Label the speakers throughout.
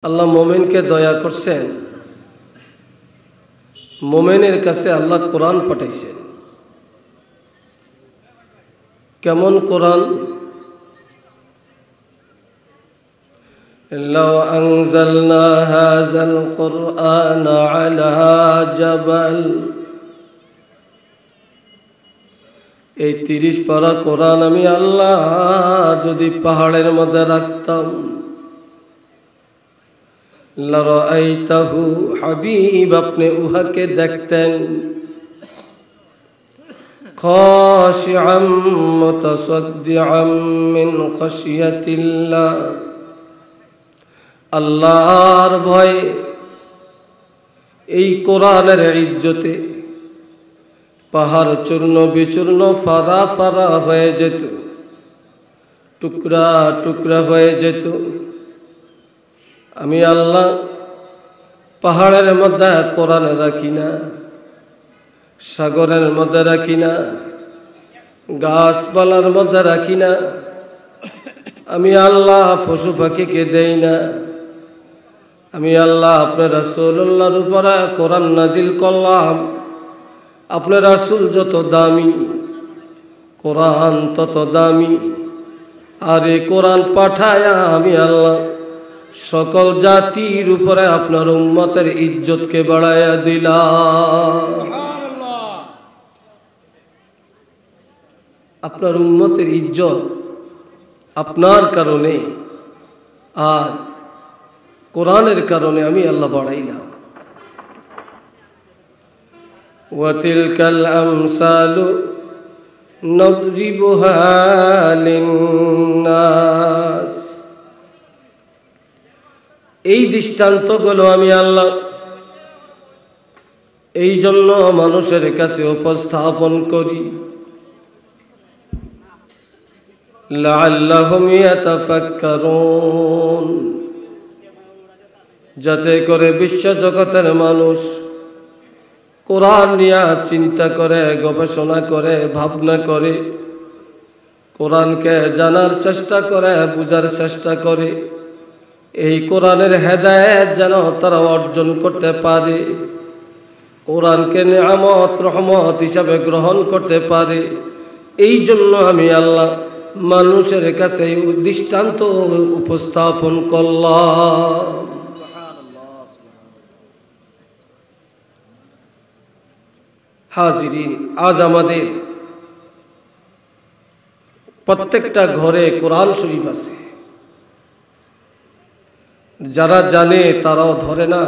Speaker 1: আল্লাহ মোমেনকে দয়া করছেন। মোমেনের কাছে আল্লাহ কোরআন পাঠাইছেন। কেমন কোরআন? লাউ আনজালনা হাযাল কুরআন আলা জাবাল, এই 30 পারা কোরআন আমি আল্লাহ যদি পাহাড়ের মধ্যে রাখতাম, লারাআইতাহু, হাবিব আপনি উহাকে দেখতেন, খাশিআম মুতাসাদ্দিআম মিন খাশিয়াতিল্লাহ, আল্লাহর ভয়ে এই কোরআনের ইজ্জতে পাহাড় চূর্ণ বিচূর্ণ ফারা ফারা হয়ে যেত, টুকরা টুকরা হয়ে যেত। আমি আল্লাহ পাহাড়ের মধ্যে কোরআন রাখি না, সাগরের মধ্যে রাখি না, গাছপালার মধ্যে রাখি না। আমি আল্লাহ পশু পাখিকে দেই না। আমি আল্লাহ আপনার রাসূলুল্লাহর উপরে কোরআন নাজিল করলাম। আপনার রাসূল যত দামি, কোরআন তত দামি। আর এই কোরআন পাঠায়া আমি আল্লাহ সকল জাতির উপরে আপনার উম্মতের ইজ্জতকে বাড়ায়া দিলাম। সুবহানাল্লাহ। আপনার উম্মতের ইজ্জত আপনার কারণে আর কোরআনের কারণে আমি আল্লাহ বাড়াইলাম। ওয়া তিলকাল আমসালু নদরিবুহা লিন্নাস, এই দৃষ্টান্তগুলো আমি আল্লাহ এই জন্য মানুষের কাছে উপস্থাপন করি, লাআল্লাহুম ইয়াতাফাক্কারুন, যাতে করে বিশ্ব জগতের মানুষ কোরআন নিয়ে চিন্তা করে, গবেষণা করে, ভাবনা করে, কোরআনকে জানার চেষ্টা করে, বুঝার চেষ্টা করে, এই কোরআনের হেদায়েত যেন তারা অর্জন করতে পারে, কোরআনকে নিয়ামত রহমত হিসাবে গ্রহণ করতে পারে। এই জন্য আমি আল্লাহ মানুষের কাছে দৃষ্টান্ত উপস্থাপন করলাম। হাজিরিন, আজ আমাদের প্রত্যেকটা ঘরে কোরআন শরীফ আছে। যারা জানে তারাও ধরে না,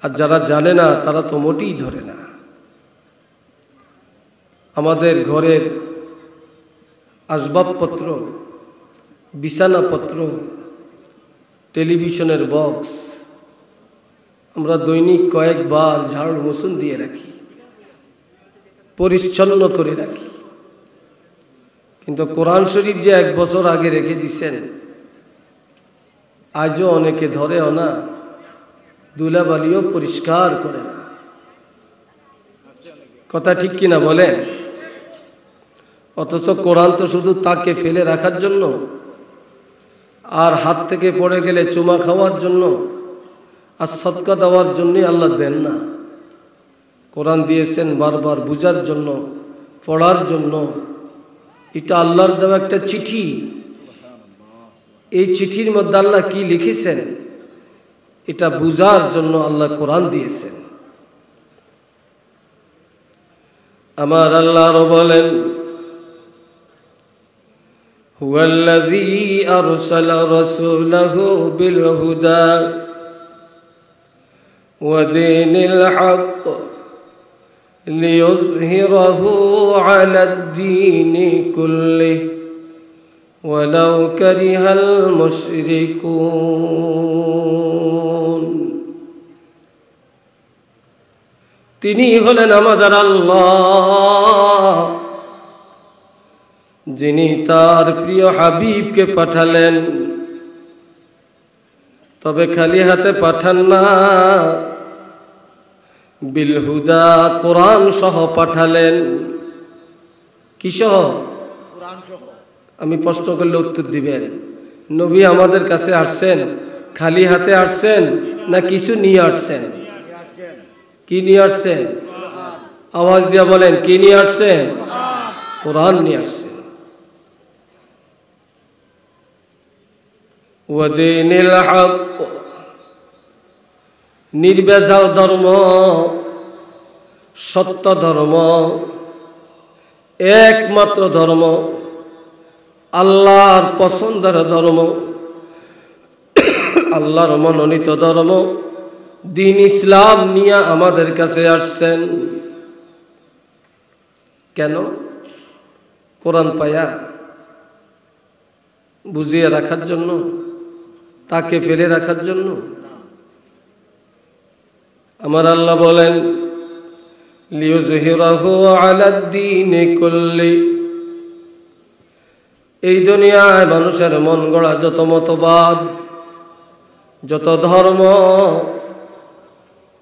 Speaker 1: আর যারা জানে না তারা তো মোটেই ধরে না। আমাদের ঘরের আসবাবপত্র, বিছানাপত্র, টেলিভিশনের বক্স আমরা দৈনিক কয়েকবার ঝাড়ু মোছন দিয়ে রাখি, পরিচ্ছন্ন করে রাখি। কিন্তু কোরআন শরীফ যে 1 বছর আগে রেখে দিছেন, আজও অনেকে ধরেও না, ধুলাবালিও পরিষ্কার করে না। কথা ঠিক কিনা বলেন? অথচ কোরআন তো শুধু তাকে ফেলে রাখার জন্য, আর হাত থেকে পড়ে গেলে চুমা খাওয়ার জন্য আর সদকা দেওয়ার জন্যই আল্লাহ দেন না। কোরআন দিয়েছেন বারবার বুঝার জন্য, পড়ার জন্য। এটা আল্লাহর দেওয়া একটা চিঠি। এই চিঠির মধ্যে আল্লাহ কি লিখেছেন এটা বুঝার জন্য আল্লাহ কোরআন দিয়েছেন। আমার আল্লাহ আরো বলেন, হুয়াল্লাযী আরসালা রাসূলাহু বিল হুদা ওয়া দীনিল হক লিইয়ুযহিরাহু আলাদ দীনি কুল্লিহি ওয়ালাউ কারিহাল মুশরিকুন। তিনি হলেন আমাদের আল্লাহ, যিনি তার প্রিয় হাবিবকে পাঠালেন। তবে খালি হাতে পাঠান না, বিল হুদা, কোরআন সহ পাঠালেন। কি সহ? কোরআন সহ। আমি প্রশ্ন করলে উত্তর দিবেন। নবী আমাদের কাছে আসছেন খালি হাতে আসছেন না কিছু নিয়ে আসছেন? কি নিয়ে আসছেন? আওয়াজ দিয়া বলেন, কি নিয়ে আসছেন? কোরআন নিয়ে আসছেন। ওয়াদিনিল হক, নির্ভেজাল ধর্ম, সত্য ধর্ম, একমাত্র ধর্ম, আল্লাহর পছন্দের ধর্ম, আল্লাহর মনোনীত ধর্ম দিন ইসলাম নিয়ে আমাদের কাছে আসছেন। কেন? কোরআন পায়া বুঝিয়ে রাখার জন্য, তাকে ফেলে রাখার জন্য? আমার আল্লাহ বলেন, লিইয়ুযহিরাহু আলাদ-দীনি কুল্লি, এই দুনিয়ায় মানুষের মন গড়া যত মতবাদ, যত ধর্ম,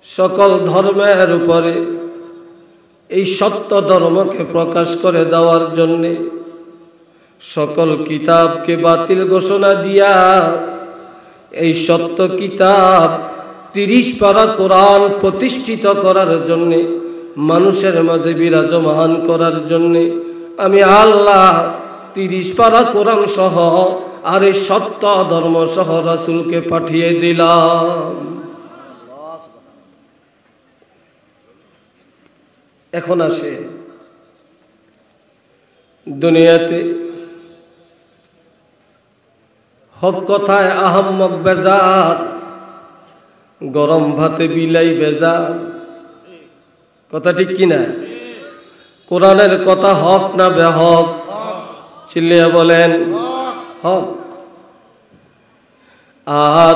Speaker 1: সকল ধর্মের উপরে এই সত্য ধর্মকে প্রকাশ করে দেওয়ার জন্যে সকল কিতাবকে বাতিল ঘোষণা দিয়া এই সত্য কিতাব 30 পারা কোরআন প্রতিষ্ঠিত করার জন্যে, মানুষের মাঝে বিরাজমান করার জন্যে আমি আল্লাহ 30 পারা কোরআন সহ আর এই সত্য ধর্ম সহ রাসূলকে পাঠিয়ে দিলাম। এখন আসে দুনিয়াতে হক কথায় আহাম্মক বেজার, গরম ভাতে বিলাই বেজার। কথা ঠিক কিনা? কোরআনের কথা হক না বেহক? চিল্লিয়া বলেন হক। আর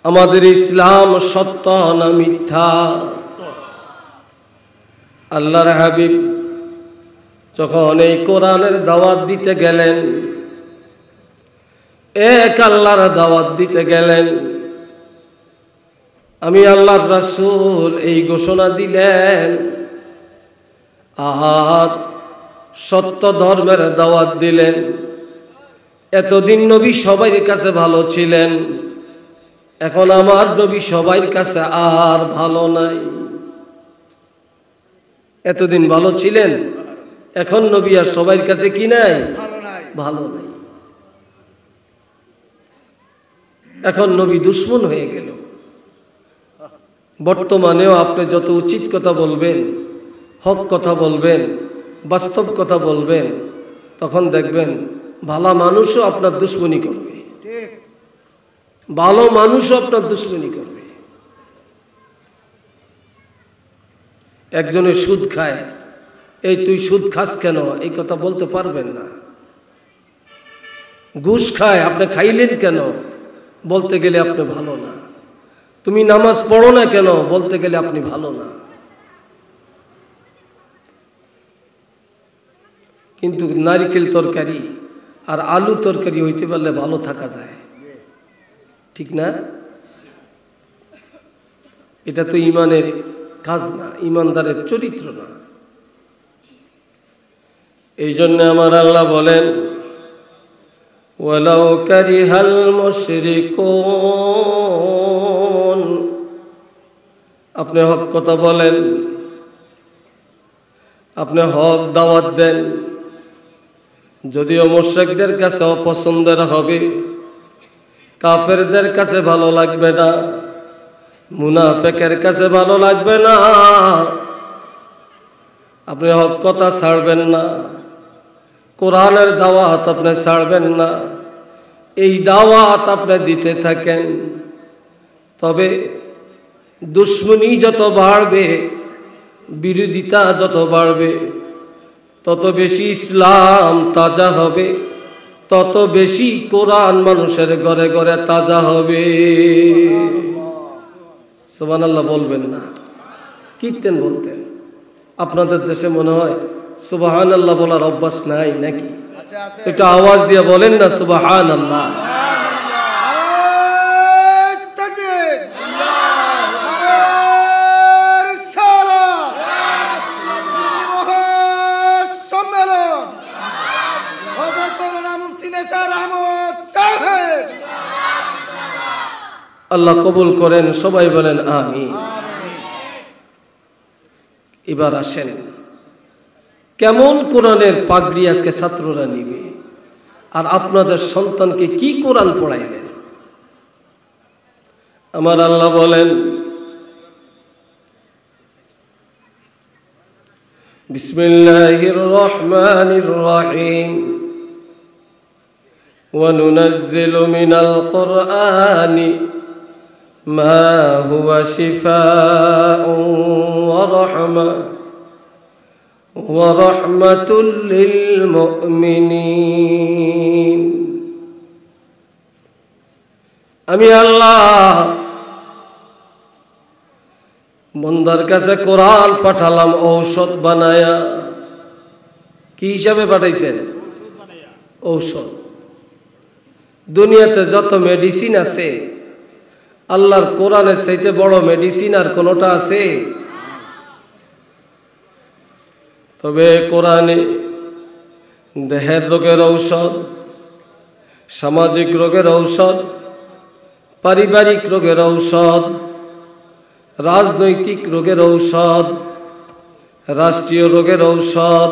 Speaker 1: আমাদের ইসলাম সত্য না মিথ্যা? আল্লাহর হাবিব যখন এই কোরআনের দাওয়াত দিতে গেলেন, এক আল্লাহর দাওয়াত দিতে গেলেন, আমি আল্লাহর রাসূল এই ঘোষণা দিলেন আর সত্য ধর্মের দাওয়াত দিলেন। এতদিন নবী সবার কাছে ভালো ছিলেন, এখন আমার নবী সবার কাছে আর ভালো নাই। এতদিন ভালো ছিলেন, এখন নবী আর সবার কাছে কি নাই? ভালো নাই। এখন নবী দুশ্মন হয়ে গেল। বর্তমানেও আপনি যত উচিত কথা বলবেন, হক কথা বলবেন, বাস্তব কথা বলবেন, তখন দেখবেন ভালো মানুষও আপনার দুশ্মনী করবে, ভালো মানুষও আপনার দুশ্মনী করবে। একজনে সুদ খায়, এই তুই সুদ খাস কেন, এই কথা বলতে পারবেন না। ঘুষ খায়, আপনি খাইলেন কেন, বলতে গেলে আপনি ভালো না। তুমি নামাজ পড়ো না কেন, বলতে গেলে আপনি ভালো না। কিন্তু নারকেল তরকারি আর আলু তরকারি হইতে পারলে ভালো থাকা যায়, ঠিক না? এটা তো ইমানের কাজ না, ইমানদারের চরিত্র না। এই জন্য আমার আল্লাহ বলেন, ওয়ালাউ কারিহাল মুশরিকুন, আপনি হক কথা বলেন, আপনি হক দাওয়াত দেন, যদিও মুশরিকদের কাছে অপছন্দের হবে, কাফেরদের কাছে ভালো লাগবে না, মুনাফিকের কাছে ভালো লাগবে না, আপনি হক কথা ছাড়বেন না, কোরআনের দাওয়াত আপনি ছাড়বেন না। এই দাওয়াত আপনি দিতে থাকেন, তবে দুশ্মনী যত বাড়বে, বিরোধিতা যত বাড়বে, তত বেশি ইসলাম তাজা হবে, তত বেশি কোরআন মানুষের ঘরে ঘরে তাজা হবে। সুবহানাল্লাহ বলবেন না? কীর্তন বলতেন। আপনাদের দেশে মনে হয় সুবহানাল্লাহ বলার অভ্যাস নাই নাকি? এটা আওয়াজ দিয়ে বলেন না সুবহানাল্লাহ। আল্লাহ কবুল করেন, সবাই বলেন আমিন। এবার আসেন, কেমন কোরআনের পাগড়ি আজকে ছাত্ররা নিবে, আর আপনাদের সন্তানকে কি কোরআন পড়াইলেন? আমার আল্লাহ বলেন, বিসমিল্লাহির রহমানির রহিম, ওয়া নুনাজ্জিলু মিনাল কুরআনি মা হুয়া শিফাউন ওয়া রাহমাতুল লিল মুমিনিন। আমি আল্লাহ বন্দার কাছে কোরআন পাঠালাম ঔষধ বানায়া। কি হিসাবে পাঠাইছেন? ঔষধ। দুনিয়াতে যত মেডিসিন আছে, আল্লাহর কোরআনের চাইতে বড় মেডিসিন আর কোনটা আছে? তবে কোরআনে দেহের রোগের ঔষধ, সামাজিক রোগের ঔষধ, পারিবারিক রোগের ঔষধ, রাজনৈতিক রোগের ঔষধ, রাষ্ট্রীয় রোগের ঔষধ,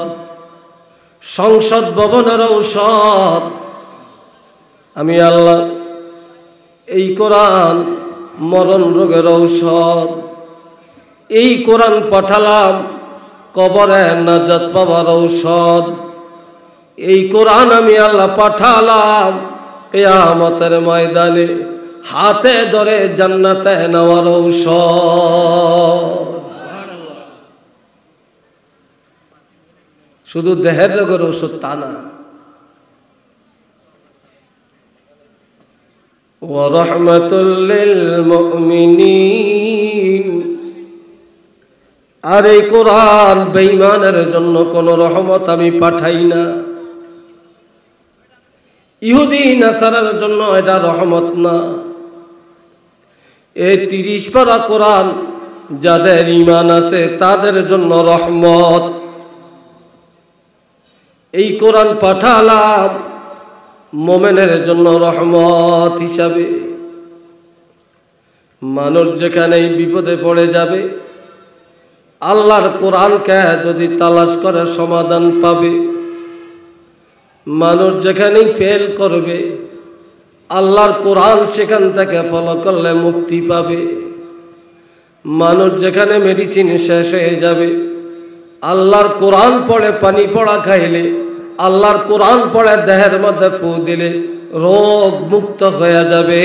Speaker 1: সংসদ ভবনের ঔষধ। আমি আল্লাহ এই কোরআন মরণ রোগের ঔষধ। এই কোরআন পাঠালাম কবরে নাজাত পাওয়ার ঔষধ। এই কোরআন আমি আল্লাহ পাঠালাম কিয়ামতের ময়দানে হাতে ধরে জান্নাতে নেওয়ার ঔষধ। শুধু দেহের রোগের ঔষধ তা না, ওয়া রাহমাতুল লিল মুমিনিন। আর এই কোরআন বেঈমানের জন্য কোনো রহমত আমি পাঠাই না। ইহুদি নাসারার জন্য এটা রহমত না। এই 30 পারা কোরআন যাদের ঈমান আছে তাদের জন্য রহমত। এই কোরআন পাঠালাম মুমিনের জন্য রহমত হিসাবে। মানুষ যেখানেই বিপদে পড়ে যাবে, আল্লাহর কোরআনকে যদি তালাশ করে সমাধান পাবে। মানুষ যেখানেই ফেল করবে, আল্লাহর কোরআন সেখান থেকে ফলো করলে মুক্তি পাবে। মানুষ যেখানে মেডিসিন শেষ হয়ে যাবে, আল্লাহর কোরআন পড়ে পানি পড়া খাইলে, আল্লাহর কোরআন পড়ে দেহের মধ্যে ফু দিলে রোগ মুক্ত হয়ে যাবে।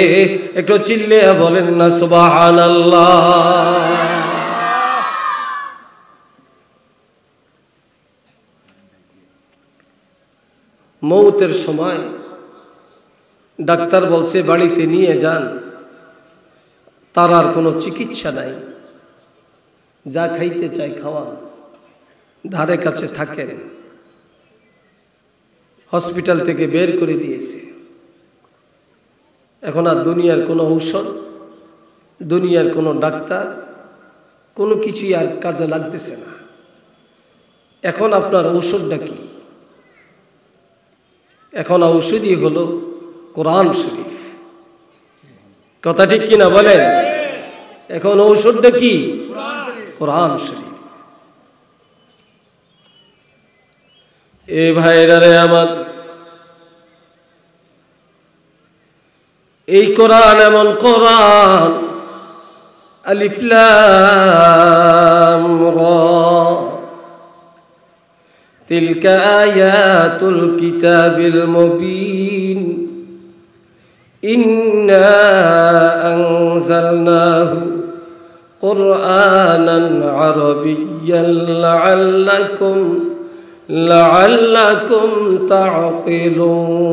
Speaker 1: একটু চিল্লিয়ে বলেন না সুবহানাল্লাহ। মৌতের সময় ডাক্তার বলছে বাড়িতে নিয়ে যান, তার আর কোনো চিকিৎসা নাই, যা খাইতে চাই খাওয়ান, ধারে কাছে থাকেন। হসপিটাল থেকে বের করে দিয়েছে। এখন আর দুনিয়ার কোনো ঔষধ, দুনিয়ার কোনো ডাক্তার, কোনো কিছুই আর কাজে লাগতেছে না। এখন আপনার ঔষধটা কি? এখন ঔষধই হলো কোরআন শরীফ। কথা ঠিক কিনা বলেন? এখন ঔষধটা কি? কোরআন শরীফ। এ ভাইরা রে আমার, এই কোরআন এমন কোরআন, আলিফ লাম রা, তিলকা আয়াতুল কিতাবিল মুবিন, ইন্না আনজালনাহু কুরআনান আরাবিয়্যান লাআল্লাকুম তা'কিলুন।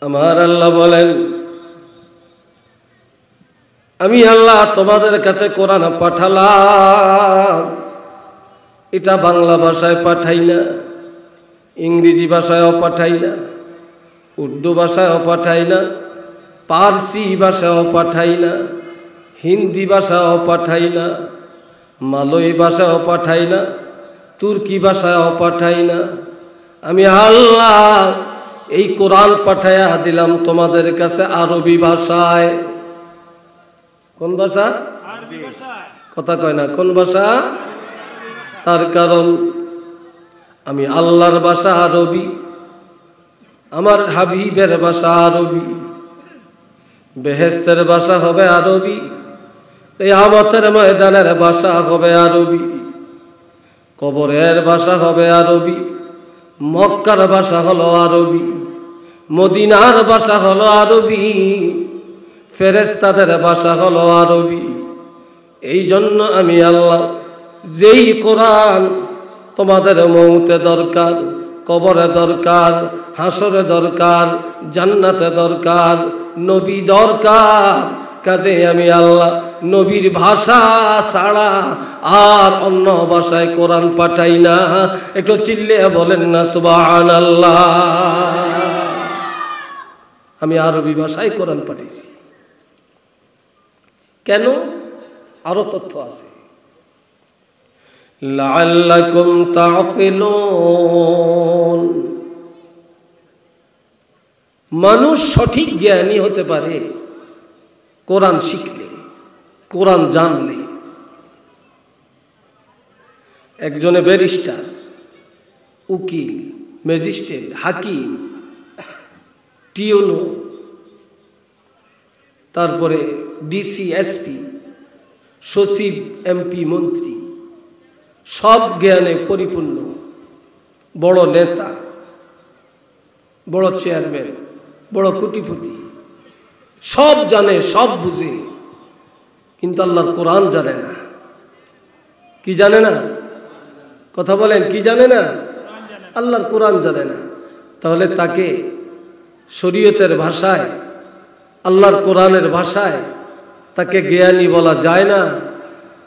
Speaker 1: আমার আল্লাহ বলেন, আমি আল্লাহ তোমাদের কাছে কোরআন পাঠালাম। এটা বাংলা ভাষায় পাঠাই না, ইংরেজি ভাষায়ও পাঠাই না, উর্দু ভাষায়ও পাঠাই না, পারসি ভাষায়ও পাঠাই না, হিন্দি ভাষাও পাঠাই না, মালয় ভাষাও পাঠাই না, তুর্কি ভাষাও পাঠাই না। আমি আল্লাহ এই কোরআন পাঠায়া দিলাম তোমাদের কাছে আরবি ভাষায়। কোন ভাষা? কথা কয় না, কোন ভাষা? তার কারণ আমি আল্লাহর ভাষা আরবি, আমার হাবিবের ভাষা আরবি, বেহেশতের ভাষা হবে আরবি, কিয়ামতের ময়দানের ভাষা হবে আরবি, কবরের ভাষা হবে আরবি, মক্কার ভাষা হলো আরবি, মদিনার ভাষা হলো আরবি, ফেরেশতাদের ভাষা হলো আরবি। এই জন্য আমি আল্লাহ যেই কোরআন তোমাদের মৌতে দরকার, কবরে দরকার, হাসরে দরকার, জান্নাতে দরকার, নবী দরকার, কাজে আমি আল্লাহ নবীর ভাষা ছাড়া আর অন্য ভাষায় কোরআন পাঠাই না। একটু চিল্লিয়ে বলেন না সুবহানাল্লাহ। আমি আরবি ভাষায় কোরআন পাঠিয়েছি। কেন? আরো তথ্য আছে। লাআল্লাকুম তাআকিলুন, মানুষ সঠিক জ্ঞানী হতে পারে কোরআন শিখলে, কোরআন জানলে। একজনে ব্যারিস্টার, উকিল, ম্যাজিস্ট্রেট, হাকিম, টিওনো, তারপরে ডিসি, এসপি, সচিব, এমপি, মন্ত্রী, সব জ্ঞানে পরিপূর্ণ, বড় নেতা, বড় চেয়ারম্যান, বড় কোটিপতি, সব জানে, সব বুঝে, কিন্তু আল্লাহর কোরআন জানে না। কি জানে না? কথা বলেন, কি জানে না? আল্লাহর কোরআন জানে না। তাহলে তাকে শরীয়তের ভাষায়, আল্লাহর কোরআনের ভাষায় তাকে জ্ঞানী বলা যায় না।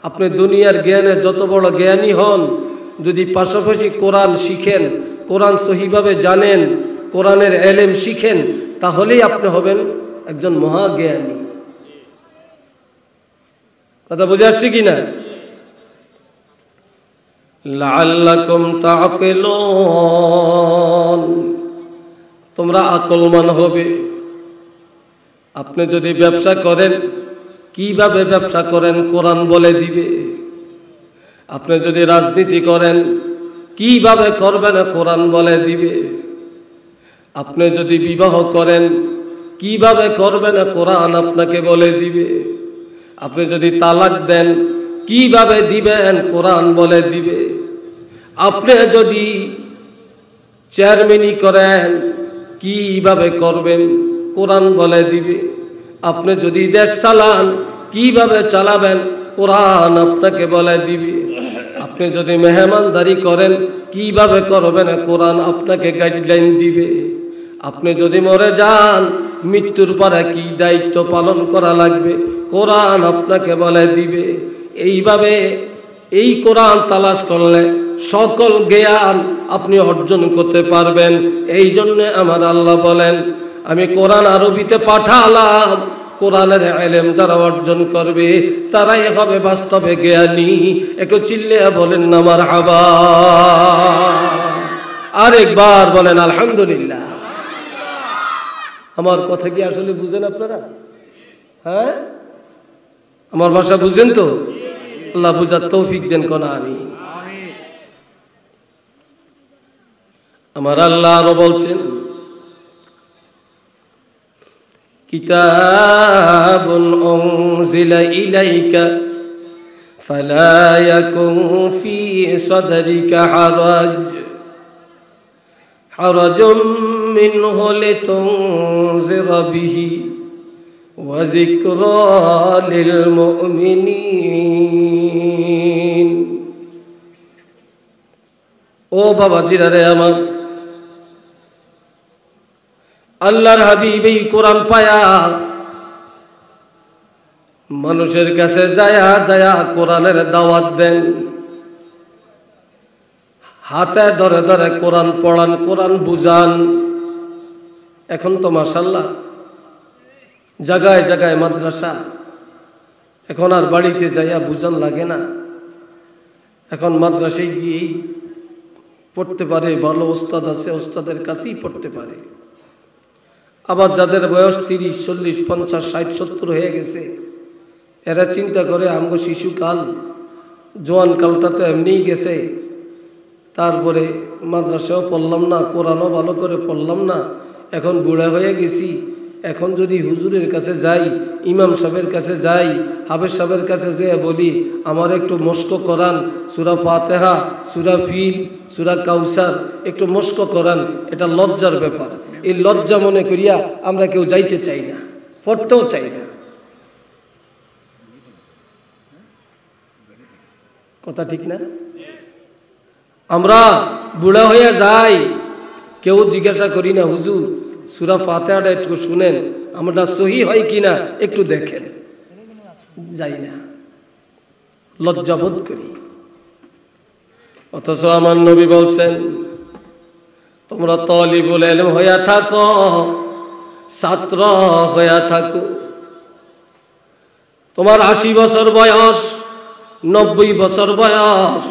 Speaker 1: আপনি দুনিয়ার জ্ঞানে যত বড় জ্ঞানী হন, যদি পাশাপাশি কোরআন শিখেন, কোরআন সহিভাবে জানেন, কোরআনের এলেম শিখেন, তাহলেই আপনি হবেন একজন মহাজ্ঞানী। কথা বুঝে আসছে কিনা? লাআল্লাকুম তাআকিলুন, তোমরা আকলমান হবে। আপনি যদি ব্যবসা করেন, কিভাবে ব্যবসা করেন কোরআন বলে দিবে। আপনি যদি রাজনীতি করেন, কিভাবে করবেন কোরআন বলে দিবে। আপনি যদি বিবাহ করেন, কিভাবে করবেন কোরআন আপনাকে বলে দিবে। আপনি যদি তালাক দেন, কিভাবে দিবেন কোরআন বলে দিবে। আপনি যদি চেয়ারম্যানি করেন, কিভাবে করবেন কোরআন বলে দিবে। আপনি যদি দেশ চালান, কিভাবে চালাবেন কোরআন আপনাকে বলে দিবে। আপনি যদি মেহমানদারি করেন, কিভাবে করবেন কোরআন আপনাকে গাইডলাইন দিবে। আপনি যদি মরে যান, মৃত্যুর পরে কি দায়িত্ব পালন করা লাগবে কোরআন আপনাকে বলে দিবে। এইভাবে এই কোরআন তালাশ করলে সকল জ্ঞান আপনি অর্জন করতে পারবেন। এই জন্যে আমার আল্লাহ বলেন, আমি কোরআন আরবিতে পাঠালাম। কোরআনের ইলম যারা অর্জন করবে তারাই হবে বাস্তবে জ্ঞানী। একটু চিল্লিয়ে বলেন না মারহাবা। আরেকবার বলেন আলহামদুলিল্লাহ। আমার কথা কি আসলে বুঝেন আপনারা? হ্যাঁ, আমার ভাষা বুঝেন তো? আল্লাহ বুঝার তৌফিক দেন কোন আমি। আমার আল্লাহ আরো বলছেন, কিতাবুন উনজিলা ইলাইকা ফালা ইয়াকুন ফি সাদরিকা হারাজুম মিনহু লিতুনজিরা বিহি ওয়া যিকরা লিল মুমিনিন। ও বাবাজিরা রে আমার, আল্লাহর হাবিব এই কোরআন পায়া মানুষের কাছে যায়া যায়া কোরআনের দাওয়াত দেন। হাতে ধরে ধরে কোরআন পড়ান, কোরআন বুঝান। এখন তো মাশাআল্লাহ জায়গায় জায়গায় মাদ্রাসা। এখন আর বাড়িতে যাইয়া বুঝান লাগে না। এখন মাদ্রাসায় গিয়েই পড়তে পারে, ভালো ওস্তাদ আছে, ওস্তাদের কাছেই পড়তে পারে। আবার যাদের বয়স 30, 40, 50, 60, 70 হয়ে গেছে, এরা চিন্তা করে আমগো শিশুকাল, জোয়ানকালটা তো এমনিই গেছে, তারপরে মাদ্রাসাও পড়লাম না, কোরআনও ভালো করে পড়লাম না, এখন বুড়া হয়ে গেছি, এখন যদি হুজুরের কাছে যাই, ইমাম সাহেবের কাছে যাই, হাফেজ সাহেবের কাছে যেয়ে বলি আমার একটু মস্ক করান, সূরা ফাতিহা, সূরা ফিল, সূরা কাউসার একটু মস্ক করান, এটা লজ্জার ব্যাপার। এই লজ্জা মনে করিয়া আমরা কেউ যাইতে চাই না, পড়তেও চাই না। কথা ঠিক না? আমরা বুড়া হয়ে যাই, কেউ জিজ্ঞাসা করি না হুজুর সূরা ফাতিহাটা একটু শুনেন, আমরা সহি হয় কিনা একটু দেখেন, যাই না, লজ্জাবোধ করি। অথচ আমার নবী বলছেন তোমরা তালিবুল ইলম হইয়া থাকো, ছাত্র হইয়া থাকো। তোমার 80 বছর বয়স, 90 বছর বয়স,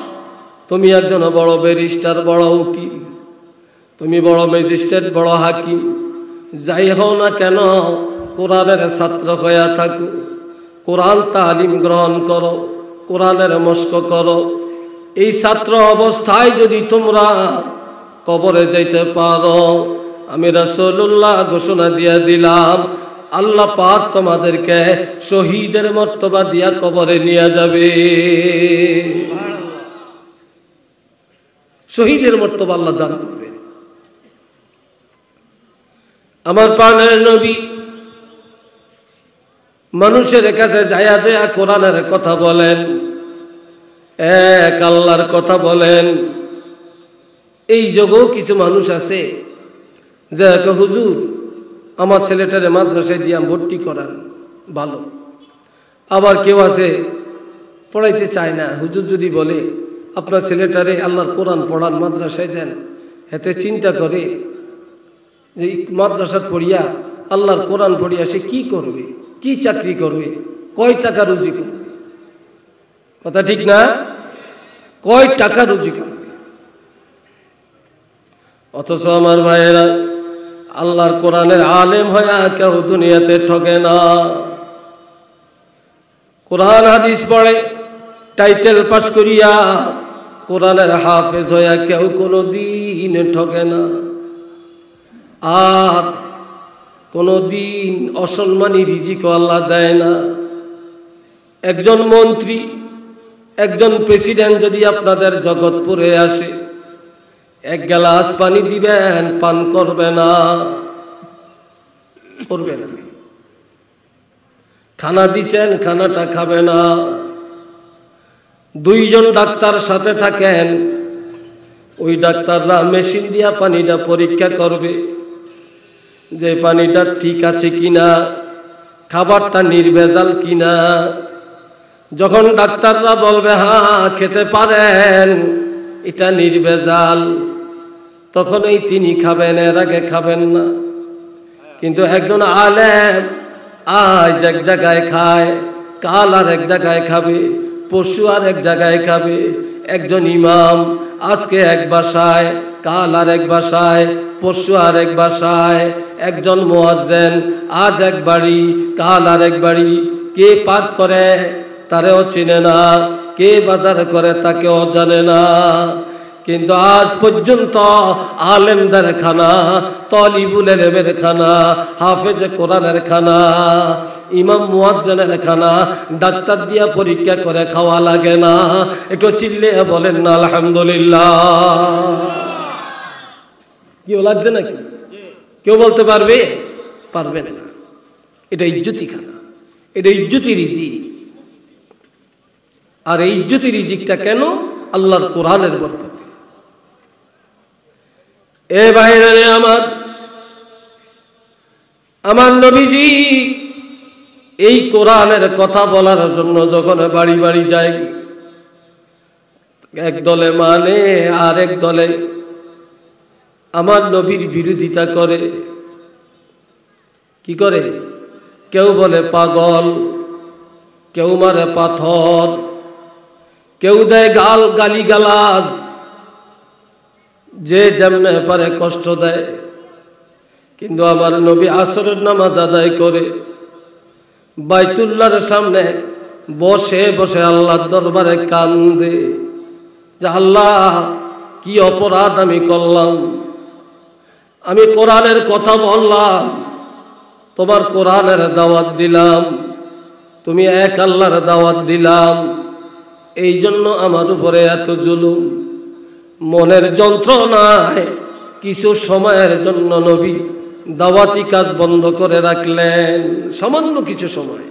Speaker 1: তুমি একজন বড় ব্যারিস্টার, বড় উকিল, তুমি বড় ম্যাজিস্ট্রেট, বড় হাকিম, যাই হও না কেন, কোরআনের ছাত্র হইয়া থাকো, কোরআন তালিম গ্রহণ করো, কোরআনের মস্ক করো। এই ছাত্র অবস্থায় যদি তোমরা কবরে যাইতে পারো, আমি রাসূলুল্লাহ ঘোষণা দিয়া দিলাম আল্লাহ পাক তোমাদেরকে শহীদের মর্তবা দিয়া কবরে নিয়ে যাবে। শহীদের মর্তবা আল্লাহ দান করবে। আমার প্রাণের নবী মানুষের কাছে যায়া যায়া কোরআনের কথা বলেন, এক আল্লাহর কথা বলেন। এই যুগেও কিছু মানুষ আছে যে হুজুর আমার ছেলেটারে মাদ্রাসায় দিয়া ভর্তি করান, ভালো। আবার কেউ আছে পড়াইতে চায় না, হুজুর যদি বলে আপনার ছেলেটারে আল্লাহর কোরআন পড়ান, মাদ্রাসায় দেন, এতে চিন্তা করে যে মাদ্রাসাত পড়িয়া আল্লাহর কোরআন পড়িয়া সে কি করবে, কি চাকরি করবে, কয় টাকা রুজি করবে। কথা ঠিক না? কয় টাকা রুজি করবে। অথচ আমার ভাইয়েরা, আল্লাহর কোরআনের আলেম হইয়া কেউ দুনিয়াতে ঠকে না। কোরআন হাদিস পড়ে, টাইটেল পাস করিয়া কোরআনের হাফেজ হইয়া কেউ কোনো দিন ঠকে না। আর কোনো দিন অসম্মানী রিজিক আল্লাহ দেয় না। একজন মন্ত্রী, একজন প্রেসিডেন্ট যদি আপনাদের জগৎপুরে আসে, এক গ্লাস পানি দিবেন, পান করবে না, করবে না। খানা দিচ্ছেন, খানাটা খাবে না। 2 জন ডাক্তার সাথে থাকেন, ওই ডাক্তাররা মেশিন দিয়া পানিটা পরীক্ষা করবে যে পানিটা ঠিক আছে কিনা, খাবারটা নির্ভেজাল কিনা। যখন ডাক্তাররা বলবে হ্যাঁ খেতে পারেন, এটা নির্ভেজাল, তখনই তিনি খাবেন, এর আগে খাবেন না। কিন্তু একজন আলেম আজ এক জায়গায় খায়, কাল আর এক জায়গায় খাবে, পরশু আর এক জায়গায় খাবে। একজন ইমাম আজকে এক বাসায়, কাল আর এক বাসায়, পরশু আর এক বাসায়। একজন মুয়াজ্জিন আজ এক বাড়ি, কাল আর এক বাড়ি। কে পাক করে তারেও চিনে না, কে বাজার করে তাকেও জানে না। কিন্তু আজ পর্যন্ত আলেমদের খানা, তালিবুল ইলমের খানা, হাফেজ কোরআনের খানা, ইমাম মুয়াজ্জিনের খানা ডাক্তার দিয়া পরীক্ষা করে খাওয়া লাগে না। একটু চিল্লে বলেন না আলহামদুলিল্লাহ। কি লাগছে নাকি? কেউ বলতে পারবে? পারবে না। এটা ইজ্জতি খানা, এটা ইজ্জতি রিজিক। আর এই ইজ্জতি রিজিকটা কেন? আল্লাহর কোরআনের বরকতে। এ ভাইরা রে আমার নবীজি এই কোরআনের কথা বলার জন্য যখন বাড়ি বাড়ি যায়, এক দলে মানে আর এক দলে আমার নবীর বিরোধিতা করে। কি করে? কেউ বলে পাগল, কেউ মারে পাথর, কেউ দেয় গালিগালাজ, যে যেমনে পারে কষ্ট দেয়। কিন্তু আমার নবী আসরের নামাজ আদায় করে বাইতুল্লাহর সামনে বসে বসে আল্লাহর দরবারে কান্দে যে আল্লাহ, কি অপরাধ আমি করলাম? আমি কোরআনের কথা বললাম, তোমার কোরআনের দাওয়াত দিলাম, তুমি এক আল্লাহর দাওয়াত দিলাম, এই জন্য আমার উপরে এত জুলুম। মনের যন্ত্রণায় কিছু সময়ের জন্য নবী দাওয়াতি কাজ বন্ধ করে রাখলেন, সামান্য কিছু সময়।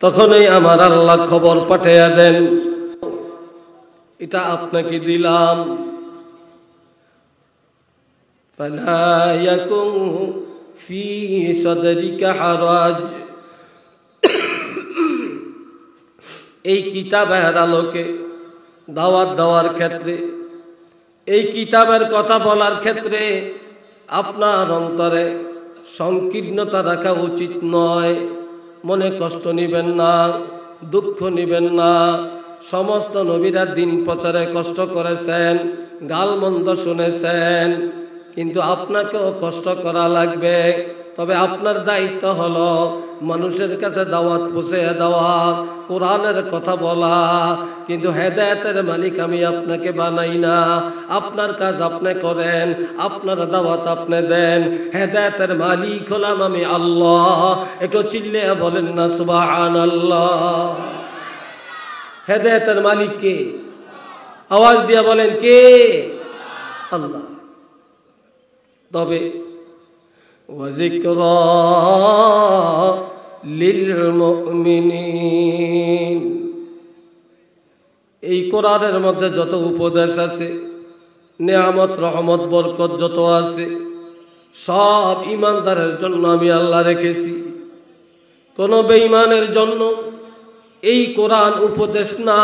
Speaker 1: তখনই আমার আল্লাহ খবর পাঠিয়ে দেন, এটা আপনাকে দিলাম, ফালা ইয়াকুন ফি সাদরিকা হারাজ। এই কিতাবের আলোকে দাওয়াত দেওয়ার ক্ষেত্রে, এই কিতাবের কথা বলার ক্ষেত্রে আপনার অন্তরে সংকীর্ণতা রাখা উচিত নয়। মনে কষ্ট নিবেন না, দুঃখ নিবেন না। সমস্ত নবীরা দিন প্রচারে কষ্ট করেছেন, গালমন্দ শুনেছেন, কিন্তু আপনাকেও কষ্ট করা লাগবে। তবে আপনার দায়িত্ব হলো মানুষের কাছে দাওয়াত পৌঁছে দেওয়া, কোরআনের কথা বলা। কিন্তু হেদায়েতের মালিক আমি আপনাকে বানাই না, আপনার কাজ আপনি করেন, আপনার দাওয়াত আপনি দেন। হেদায়েতের মালিক হলাম আমি আল্লাহ। একটু চিল্লে বলেন না সুবহানাল্লাহ। হেদায়েতের মালিক কে? আওয়াজ দিয়ে বলেন কে? আল্লাহ। তবে ওয়াজিকরা লিল মুমিনিন, এই কোরআনের মধ্যে যত উপদেশ আছে, নিয়ামত রহমত বরকত যত আছে, সব ইমানদারের জন্য আমি আল্লাহ রেখেছি। কোনো বেঈমানের জন্য এই কোরআন উপদেশ না,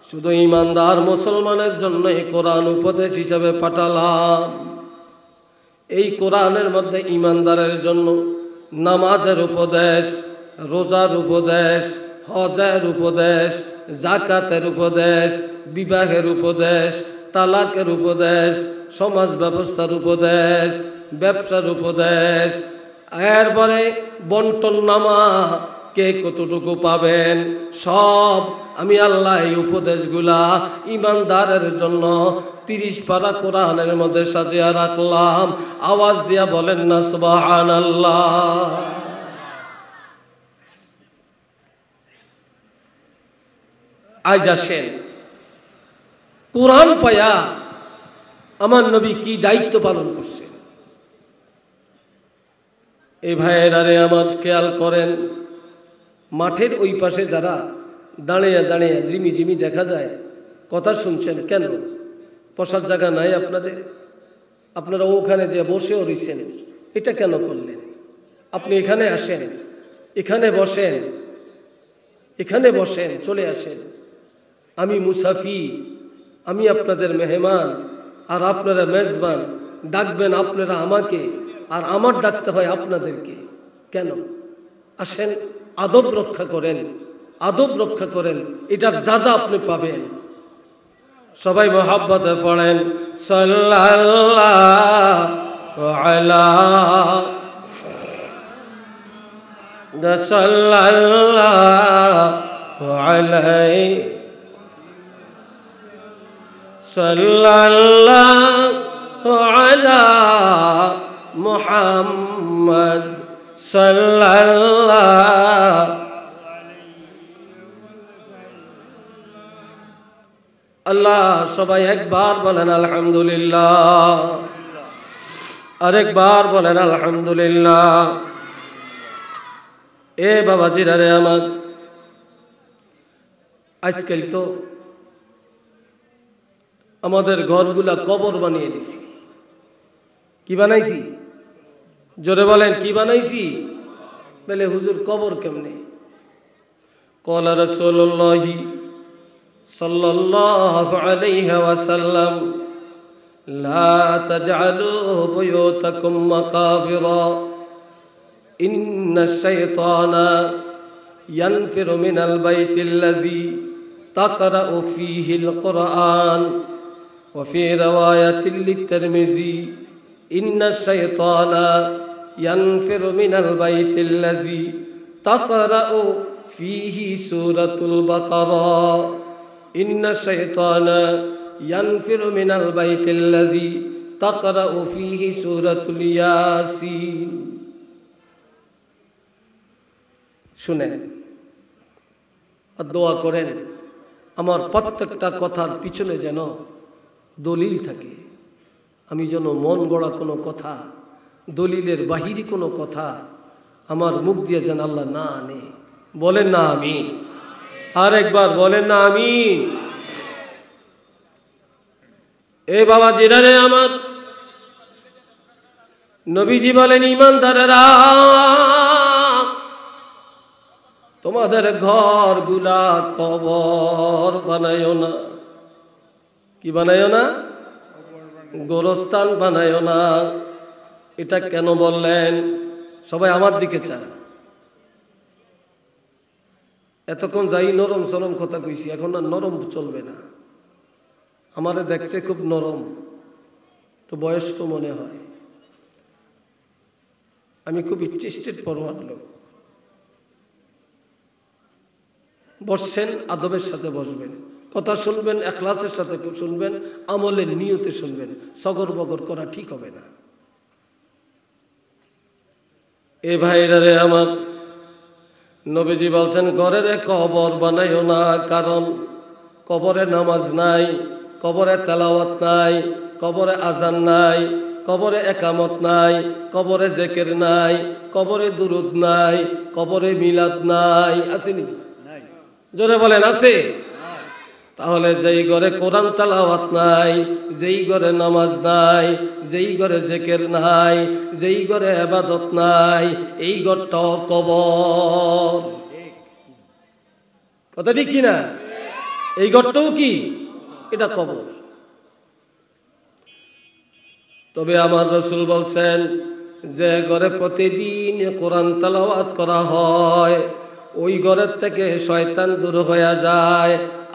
Speaker 1: শুধু ইমানদার মুসলমানের জন্য এই কোরআন উপদেশ হিসাবে পাঠালাম। এই কোরআনের মধ্যে ইমানদারের জন্য নামাজের উপদেশ, রোজার উপদেশ, হজের উপদেশ, জাকাতের উপদেশ, বিবাহের উপদেশ, তালাকের উপদেশ, সমাজ ব্যবস্থার উপদেশ, ব্যবসার উপদেশ, এরপরে বন্টন নামা, কে কতটুকু পাবেন, সব আমি আল্লাহ এই উপদেশগুলা ইমানদারের জন্য 30 পারা কোরআনের মধ্যে সাজিয়ে রাখলাম। আওয়াজ দিয়া বলেন না সুবহানাল্লাহ। আজ আসেন, কোরআন পায়া আমার নবী কি দায়িত্ব পালন করছেন। এই ভাইয়েরারে আমার খেয়াল করেন, মাঠের ওই পাশে যারা দাঁড়িয়ে দাঁড়িয়ে জিমি জিমি দেখা যায়, কথা শুনছেন কেন? বসার জায়গা নাই আপনাদের? আপনারা ওখানে যে বসেও রয়েছেন, এটা কেন করলেন? আপনি এখানে আসেন, এখানে বসেন, এখানে বসেন, চলে আসেন। আমি মুসাফির, আমি আপনাদের মেহমান, আর আপনারা মেজবান। ডাকবেন আপনারা আমাকে, আর আমার ডাকতে হয় আপনাদেরকে। কেন? আসেন, আদব রক্ষা করেন, আদব রক্ষা করেন, এটার যাজা আপনি পাবেন। সবাই মহাব্বতে পড়েন সাল্লাল্লাহু আলা সাল্লাল্লাহু আলাইহি সাল্লাল্লাহু আলা মুহাম্মদ সাল্লাল্লাহু। আল্লাহ, সবাই একবার বলেন আলহামদুলিল্লাহ, আরেকবার বলেন আলহামদুলিল্লাহ। এ বাবাজিরা রে আমার, আজকাল তো আমাদের ঘরগুলা কবর বানিয়ে দিছি। কি বানাইছি? জোরে বলেন, কি বানাইছি? বলে হুজুর কবর কেমনে? ক্বালা রাসূলুল্লাহি সাল্লাল্লাহু আলাইহি ওয়াসাল্লাম লা তাজআলু বুয়ুতাকুম মাকাবিরা ইন্নাশ শাইতানা ইয়ানফিরু মিনাল বাইতিল্লাযী তাকরাউ ফীহিল কুরআন ওয়া ফী রিওয়ায়াতিল লিত-তিরমিযী ইন্না শাইতানা ইয়ানফিরু মিনাল বাইতিল্লাযী তাকরাউ ফীহি সূরাতুল বাকারা ইন্না শাইতানা ইয়ানফিরু মিনাল বাইতিল্লাযী তাকরাউ ফীহি সূরাতুল ইয়াসিন। শুনেন আর দোয়া করেন আমার প্রত্যেকটা কথার পিছনে যেন দলিল থাকে, আমি যেন মন গড়া কোনো কথা, দলিলের বাহিরি কোনো কথা আমার মুখ দিয়ে যেন আল্লাহ না আনে। বলেন না আমিন। আর একবার বলেন না আমিন। এ বাবা জিরারে আমার নবীজি বলেন, ঈমানদারেরা তোমাদের ঘরগুলা কবর বানায়ো না। কি বানায়ো না? গোরস্থান বানায়ো না। এটা কেন বললেন? সবাই আমার দিকে চায়। এতক্ষণ যাই নরম সরম কথা কইছি, এখন আর নরম চলবে না। আমারে দেখছে খুব নরম, তো বয়স্ক মনে হয়। আমি খুব ইন্টারেস্টেড ফরওয়ার্ড লোক। বসছেন, আদবের সাথে বসবেন, কথা শুনবেন, ইখলাসের সাথে শুনবেন, আমলের নিয়তে শুনবেন। সগর বগর করা ঠিক হবে না। এ ভাইরা রে আমার, নবীজি বলছেন ঘরের কবর বানাইও না, কারণ কবরে নামাজ নাই, কবরে তেলাওয়াত নাই, কবরে আজান নাই, কবরে একামত নাই, কবরে জিকির নাই, কবরে দুরুদ নাই, কবরে মিলাদ নাই। আসেনি? জোরে বলেন আছে? তাহলে যেই ঘরে কোরআন তেলাওয়াত নাই, যেই ঘরে নামাজ নাই, যেই ঘরে জিকির নাই, যেই ঘরে ইবাদত নাই, এই ঘরটাও কবর। কথা ঠিক কিনা? এই ঘরটাও কি? এটা কবর। তবে আমার রাসূল বলছেন যে ঘরে প্রতিদিন কোরআন তেলাওয়াত করা হয়, ওই ঘরের থেকে শয়তান দূর হয়ে যায়,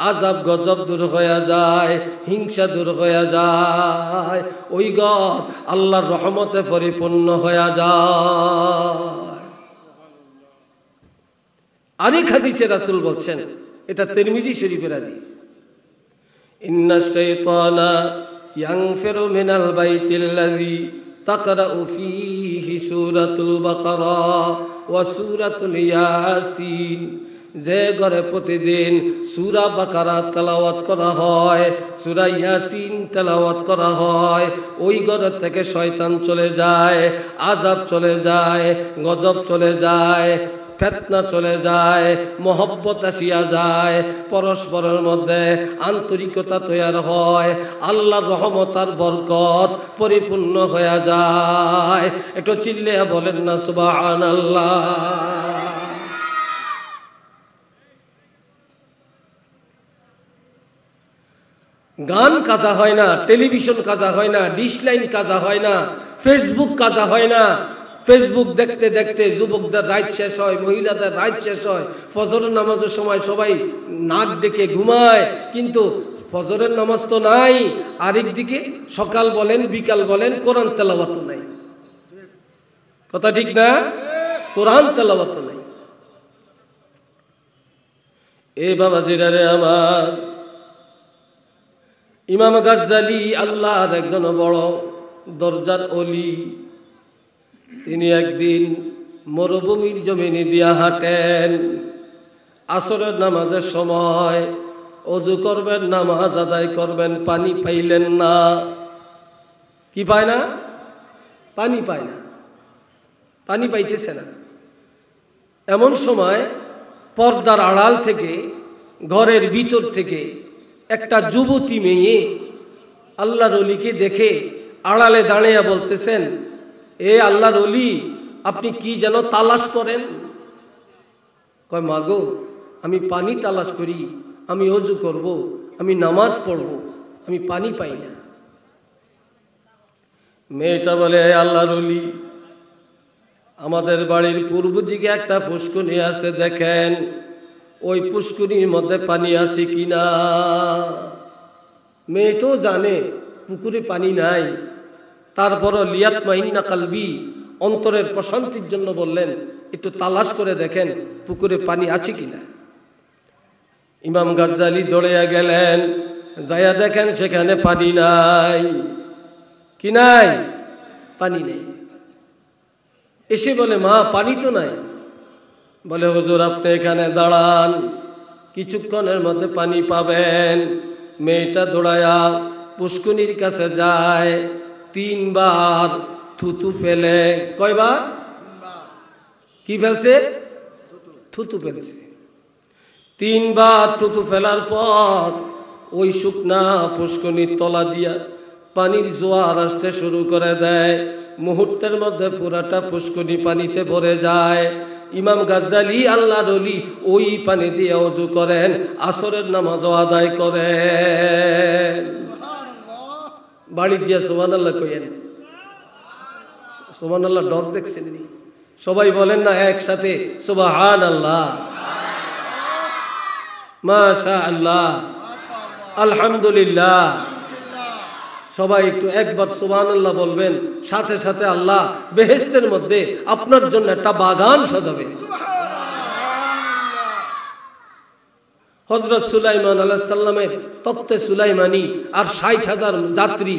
Speaker 1: আযাব গজব দূর হয়ে যায়, হিংসা দূর হয়ে যায়, ওই ঘর আল্লাহর রহমতে পরিপূর্ণ হয়ে যায়। আরেক হাদিসে রাসূল বলছেন, এটা তিরমিজি শরীফের হাদিস, ইন্নাশ শাইতানা ইয়ানফিরু মিনাল বাইতিল্লাযী তাকরাউ ফীহি সূরাতুল বাকারা ওয়া সূরাতুল ইয়াসিন। যে ঘরে প্রতিদিন সূরা বাকারা তেলাওয়াত করা হয়, সূরা ইয়াসিন তেলাওয়াত করা হয়, ওই ঘর থেকে শয়তান চলে যায়, আযাব চলে যায়, গজব চলে যায়, ফিতনা চলে যায়, মহব্বত আসিয়া যায়, পরস্পরের মধ্যে আন্তরিকতা তৈরি হয়, আল্লাহর রহমত আর বরকত পরিপূর্ণ হয়ে যায়। একটু চিল্লে বলেন না সুবহানাল্লাহ। গান কাজা হয় না, টেলিভিশন কাজা হয় না, ডিশ লাইন কাজা হয় না, ফেসবুক কাজা হয় না। ফেসবুক দেখতে দেখতে যুবকদের রাত শেষ হয়, মহিলাদের রাত শেষ হয়, ফজরের নামাজের সময় সবাই নাক ডেকে ঘুমায়, কিন্তু ফজরের নামাজ তো নাই। আরেকদিকে সকাল বলেন বিকাল বলেন কোরআন তেলাওয়াত নাই। কথা ঠিক না? কোরআন তেলাওয়াত নাই। এই বাবা জিরারে আমার, ইমাম গাজ্জালি আল্লাহর একজন বড় দরজার ওলি, তিনি একদিন মরুভূমির জমিনে দিয়া হাঁটেন। আসরের নামাজের সময় ওযু করবেন, নামাজ আদায় করবেন, পানি পাইলেন না। কি পায় না? পানি পায় না, পানি পাইতেছে না। এমন সময় পর্দার আড়াল থেকে, ঘরের ভিতর থেকে একটা যুবতী মেয়ে আল্লাহর ওলিকে দেখে আড়ালে দাঁড়িয়ে বলতেছেন, এ আল্লাহর ওলি, আপনি কি যেন তালাশ করেন? কয়, মাগো আমি পানি তালাশ করি, আমি ওযু করব, আমি নামাজ পড়ব, আমি পানি পাই না। মেয়েটা বলে, আল্লাহর ওলি, আমাদের বাড়ির পূর্ব দিকে একটা পুষ্করিণী আছে, দেখেন ওই পুষ্করিণীর মধ্যে পানি আছে কিনা। মেয়েটাও জানে পুকুরে পানি নাই, তারপরও লিয়াতমাইন্না কালবি, অন্তরের প্রশান্তির জন্য বললেন একটু তালাশ করে দেখেন পুকুরে পানি আছে কিনা। ইমাম গাজ্জালি দৌড়িয়া গেলেন, যাইয়া দেখেন সেখানে পানি নাই। কি নাই? পানি নেই। এসে বলে, মা পানি তো নাই। বলে, হুজুর আপনি এখানে দাঁড়ান, কিছুক্ষণের মধ্যে পানি পাবেন। মেয়েটা দৌড়ায়া পুষ্কুনির কাছে যায়, 3 বার থুতু ফেলে। কয়বার? কি ফেলছে? থুতু ফেলছে। 3 বার থুতু ফেলার পর ওই শুকনা পুষ্কুনির তলা দিয়া পানির জোয়ার আসতে শুরু করে দেয়। মুহূর্তের মধ্যে পুরাটা পুষ্কুনি পানিতে ভরে যায়। ইমাম গাজ্জালি আল্লাহর ওলি ওই পানি দিয়ে ওযু করেন, আসরের নামাজ আদায় করেন। বাড়ি দিয়া সুবহানাল্লাহ কইেন। সুবহানাল্লাহ ডগ দেখছেন? সবাই বলেন না একসাথে সুবহানাল্লাহ, মাশাআল্লাহ, আলহামদুলিল্লাহ। সবাই একটু একবার সুবহানাল্লাহ বলবেন, সাথে সাথে আল্লাহ বেহেশতের মধ্যে আপনার জন্য একটা বাগান সাজাবে। হযরত সুলাইমান আলাইহিস সালামের তখ্তে সুলাইমানি আর 60,000 যাত্রী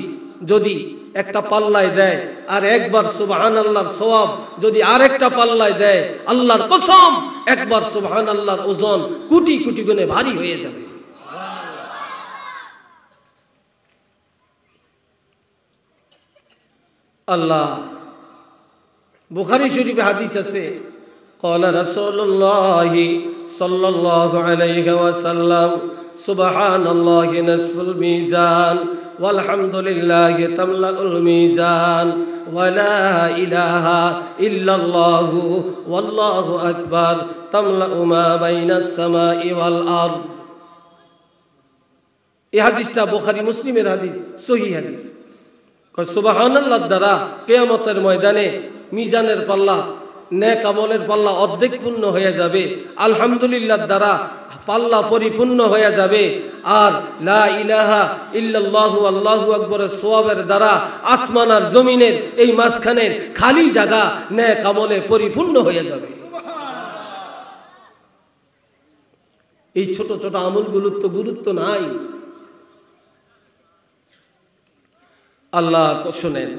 Speaker 1: যদি একটা পাল্লায় দেয়, আর একবার সুবহানাল্লাহর সওয়াব যদি আরেকটা পাল্লায় দেয়, আল্লাহর কসম একবার সুবহানাল্লাহর ওজন কোটি কোটি গুণে ভারী হয়ে যাবে। আল্লাহ বুখারী শরীফে হাদিস আছে, ক্বালা রাসূলুল্লাহি সাল্লাল্লাহু আলাইহি ওয়াসাল্লাম, সুবহানাল্লাহি নাসফুল মিজান ওয়ালহামদুলিল্লাহি তামলাউল মিজান ওয়া লা ইলাহা ইল্লাল্লাহু ওয়াল্লাহু আকবার তামলাউ মা বাইনাস সামাই ওয়াল আরদ। এই হাদিসটা বুখারী মুসলিমের হাদিস, সহিহ হাদিস। সুবহানাল্লাহর দ্বারা কিয়ামতের ময়দানে মিজানের পাল্লা, নেক আমলের পাল্লা অর্ধেক পূর্ণ হয়ে যাবে। আলহামদুলিল্লাহর দ্বারা পাল্লা পরিপূর্ণ হয়ে যাবে। আর লা ইলাহা ইল্লাল্লাহু আল্লাহু আকবরের সওয়াবের দ্বারা আসমান আর জমিনের এই মাঝখানের খালি জায়গা নেক আমলে পরিপূর্ণ হয়ে যাবে। এই ছোট ছোট আমলগুলোর তো গুরুত্ব নাই। আল্লাহ শোনেন,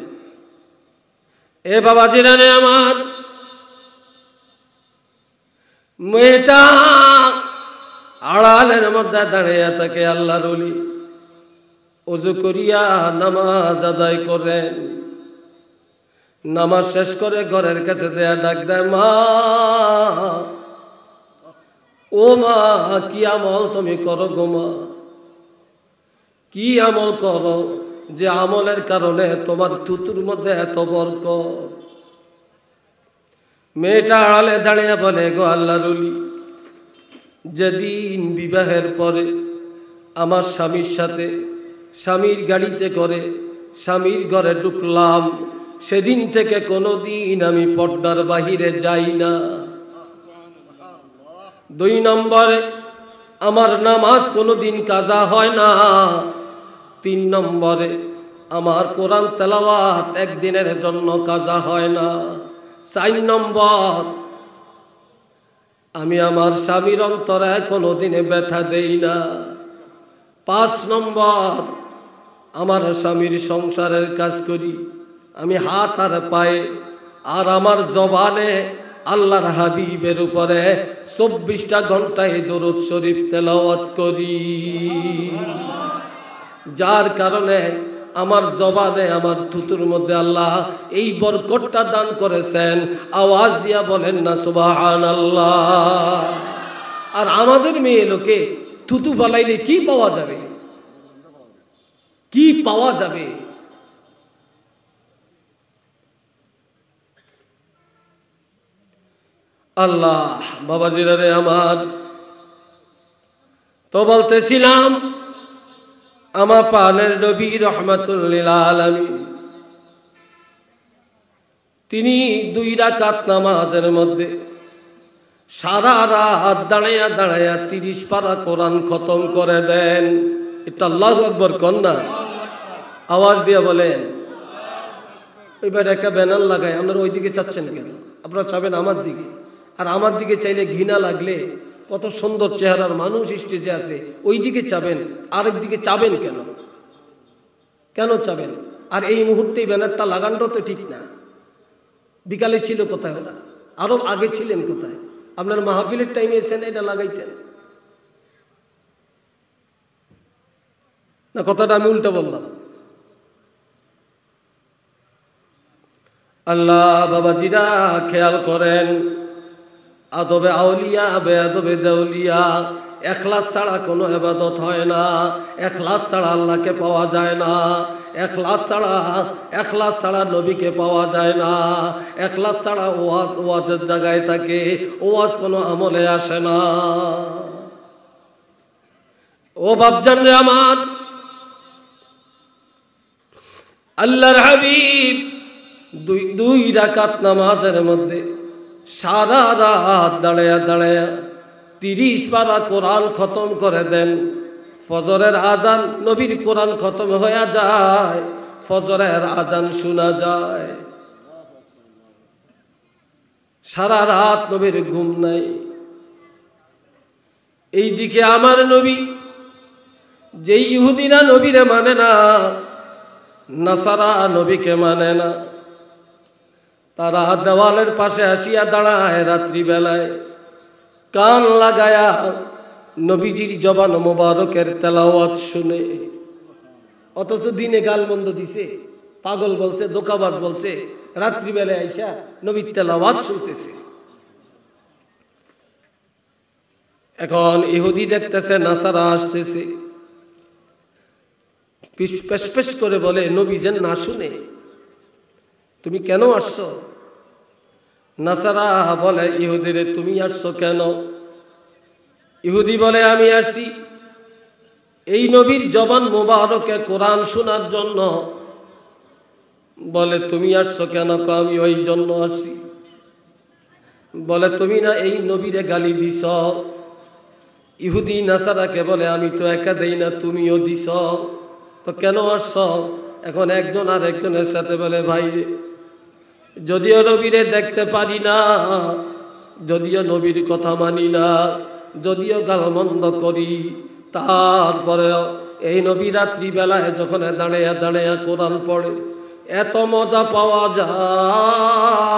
Speaker 1: এ বাবা জিরানে আমার, মেয়েটা আড়ালের মধ্যে দাঁড়িয়ে থাকে আল্লাহর ওলি, ওযু করিয়া নামাজ আদায় করেন। নামাজ শেষ করে ঘরের কাছে যে ডাক দেয়, মা ও মা, কি আমল তুমি করো গো মা? কি আমল করো যে আমলের কারণে তোমার থুতুর মধ্যে এত বরকত? মেয়েটা আড়ালে দাঁড়িয়ে বলে, গো আল্লাহর ওলি, যেদিন বিবাহের পরে আমার স্বামীর সাথে স্বামীর গাড়িতে করে স্বামীর ঘরে ঢুকলাম, সেদিন থেকে কোনোদিন আমি পর্দার বাহিরে যাই না। 2 নম্বরে আমার নামাজ কোনোদিন কাজা হয় না। 3 নম্বরে আমার কোরআন তেলাওয়াত একদিনের জন্য কাজা হয় না। 4 নম্বর, আমি আমার স্বামীর অন্তরে কোনোদিনে ব্যথা দেই না। 5 নম্বর, আমার স্বামীর সংসারের কাজ করি আমি হাত আর পায়ে, আর আমার জবানে আল্লাহর হাবিবের উপরে 24টা ঘন্টায় দরুদ শরীফ তেলাওয়াত করি, যার কারণে আমার জবানে আমার থুতুর মধ্যে আল্লাহ এই বরকতটা দান করেছেন। আওয়াজ দিয়া বলেন না সুবহানাল্লাহ। আর আমাদের মেয়ে লোকে থুতু ফালাইলে কি পাওয়া যাবে? কি পাওয়া যাবে? আল্লাহ বাবাজিরা রে আমার, তো বলতেছিলাম আমার প্রাণের নবী রাহমাতুল লিল আলামিন, তিনি 2 রাকাত নামাজের মধ্যে সারা রাত দাঁড়াইয়া দাঁড়াইয়া 30 পারা কোরআন খতম করে দেন। এটা আল্লাহু আকবার কন্যা, আওয়াজ দিয়ে বলেন ওইবার একটা ব্যানার লাগায়, আপনারা ওই দিকে চাচ্ছেন কেন? আপনারা চাবেন আমার দিকে, আর আমার দিকে চাইলে ঘৃণা লাগলে কত সুন্দর চেহারার মানুষ স্টেজে আছে, ওই দিকে চাবেন, আরেক দিকে চাবেন কেন? কেন চাবেন? আর এই মুহূর্তে ব্যানারটা লাগানোটা তো ঠিক না। বিকালে ছিল কোথায় ওরা? আরো আগে ছিলেন কোথায়? আপনার মাহফিলের টাইমে এসেন এটা লাগাইতেন না? কথাটা আমি উল্টা বললাম। আল্লাহ বাবাজিরা খেয়াল করেন, আদবে আউলিয়া বেয়াদবে দেউলিয়া, এখলাস ছাড়া কোনো ইবাদত হয় না, এখলাস ছাড়া আল্লাহকে পাওয়া যায় না, এখলাস ছাড়া নবীকে পাওয়া যায় না, এখলাস ছাড়া ওয়াজের জায়গায় থাকে, ওয়াজ কোনো আমলে আসে না। ও বাপজান রে আমার, আল্লাহর হাবিব দুই রাকাত নামাজের মধ্যে সারা রাত দাঁড়ায়া দাঁড়ায়া 30 পারা কোরআন খতম করে দেন। ফজরের আজান, নবীর কোরআন খতম হয়ে যায়, ফজরের আজান শোনা যায়। সারা রাত নবীর ঘুম নাই। এইদিকে আমার নবী, যেই ইহুদিরা নবীরে মানে না, নাসারা নবীকে মানে না, তারা দেওয়ালের পাশে আসিয়া দাঁড়ায় রাত্রিবেলায়, কান লাগায়া নবীজির জবান মোবারকের তেলাওয়াত শুনে। অথচ দিনে গালমন্দ দিছে, পাগল বলছে, দোকাবাজ বলছে, রাত্রিবেলায় আইসা নবীর তেলাওয়াত শুনতেছে। এখন ইহুদি দেখতেছে নাসারা আসতেছে, পেশ করে বলে, নবী যেন না শুনে তুমি কেন আসছো? নাসারা বলে ইহুদিরে, তুমি আসছো কেন? ইহুদি বলে, আমি আসছি এই নবীর জবান মোবারকে কোরআন শোনার জন্য। বলে, তুমি আসছো কেন? আমি ওই জন্য আসছি। বলে, তুমি না এই নবীরে গালি দিছ? ইহুদি নাসারাকে বলে, আমি তো একা দেই না, তুমিও দিছ, তো কেন আসছ? এখন একজন আর একজনের সাথে বলে, ভাই যদিও নবীরে দেখতে পারি না, যদিও নবীর কথা মানি না, যদিও গালমন্দ করি, তারপরেও এই নবী রাত্রিবেলায় যখন দাঁড়াইয়া দাঁড়াইয়া কোরআন পড়ে এত মজা পাওয়া যায়।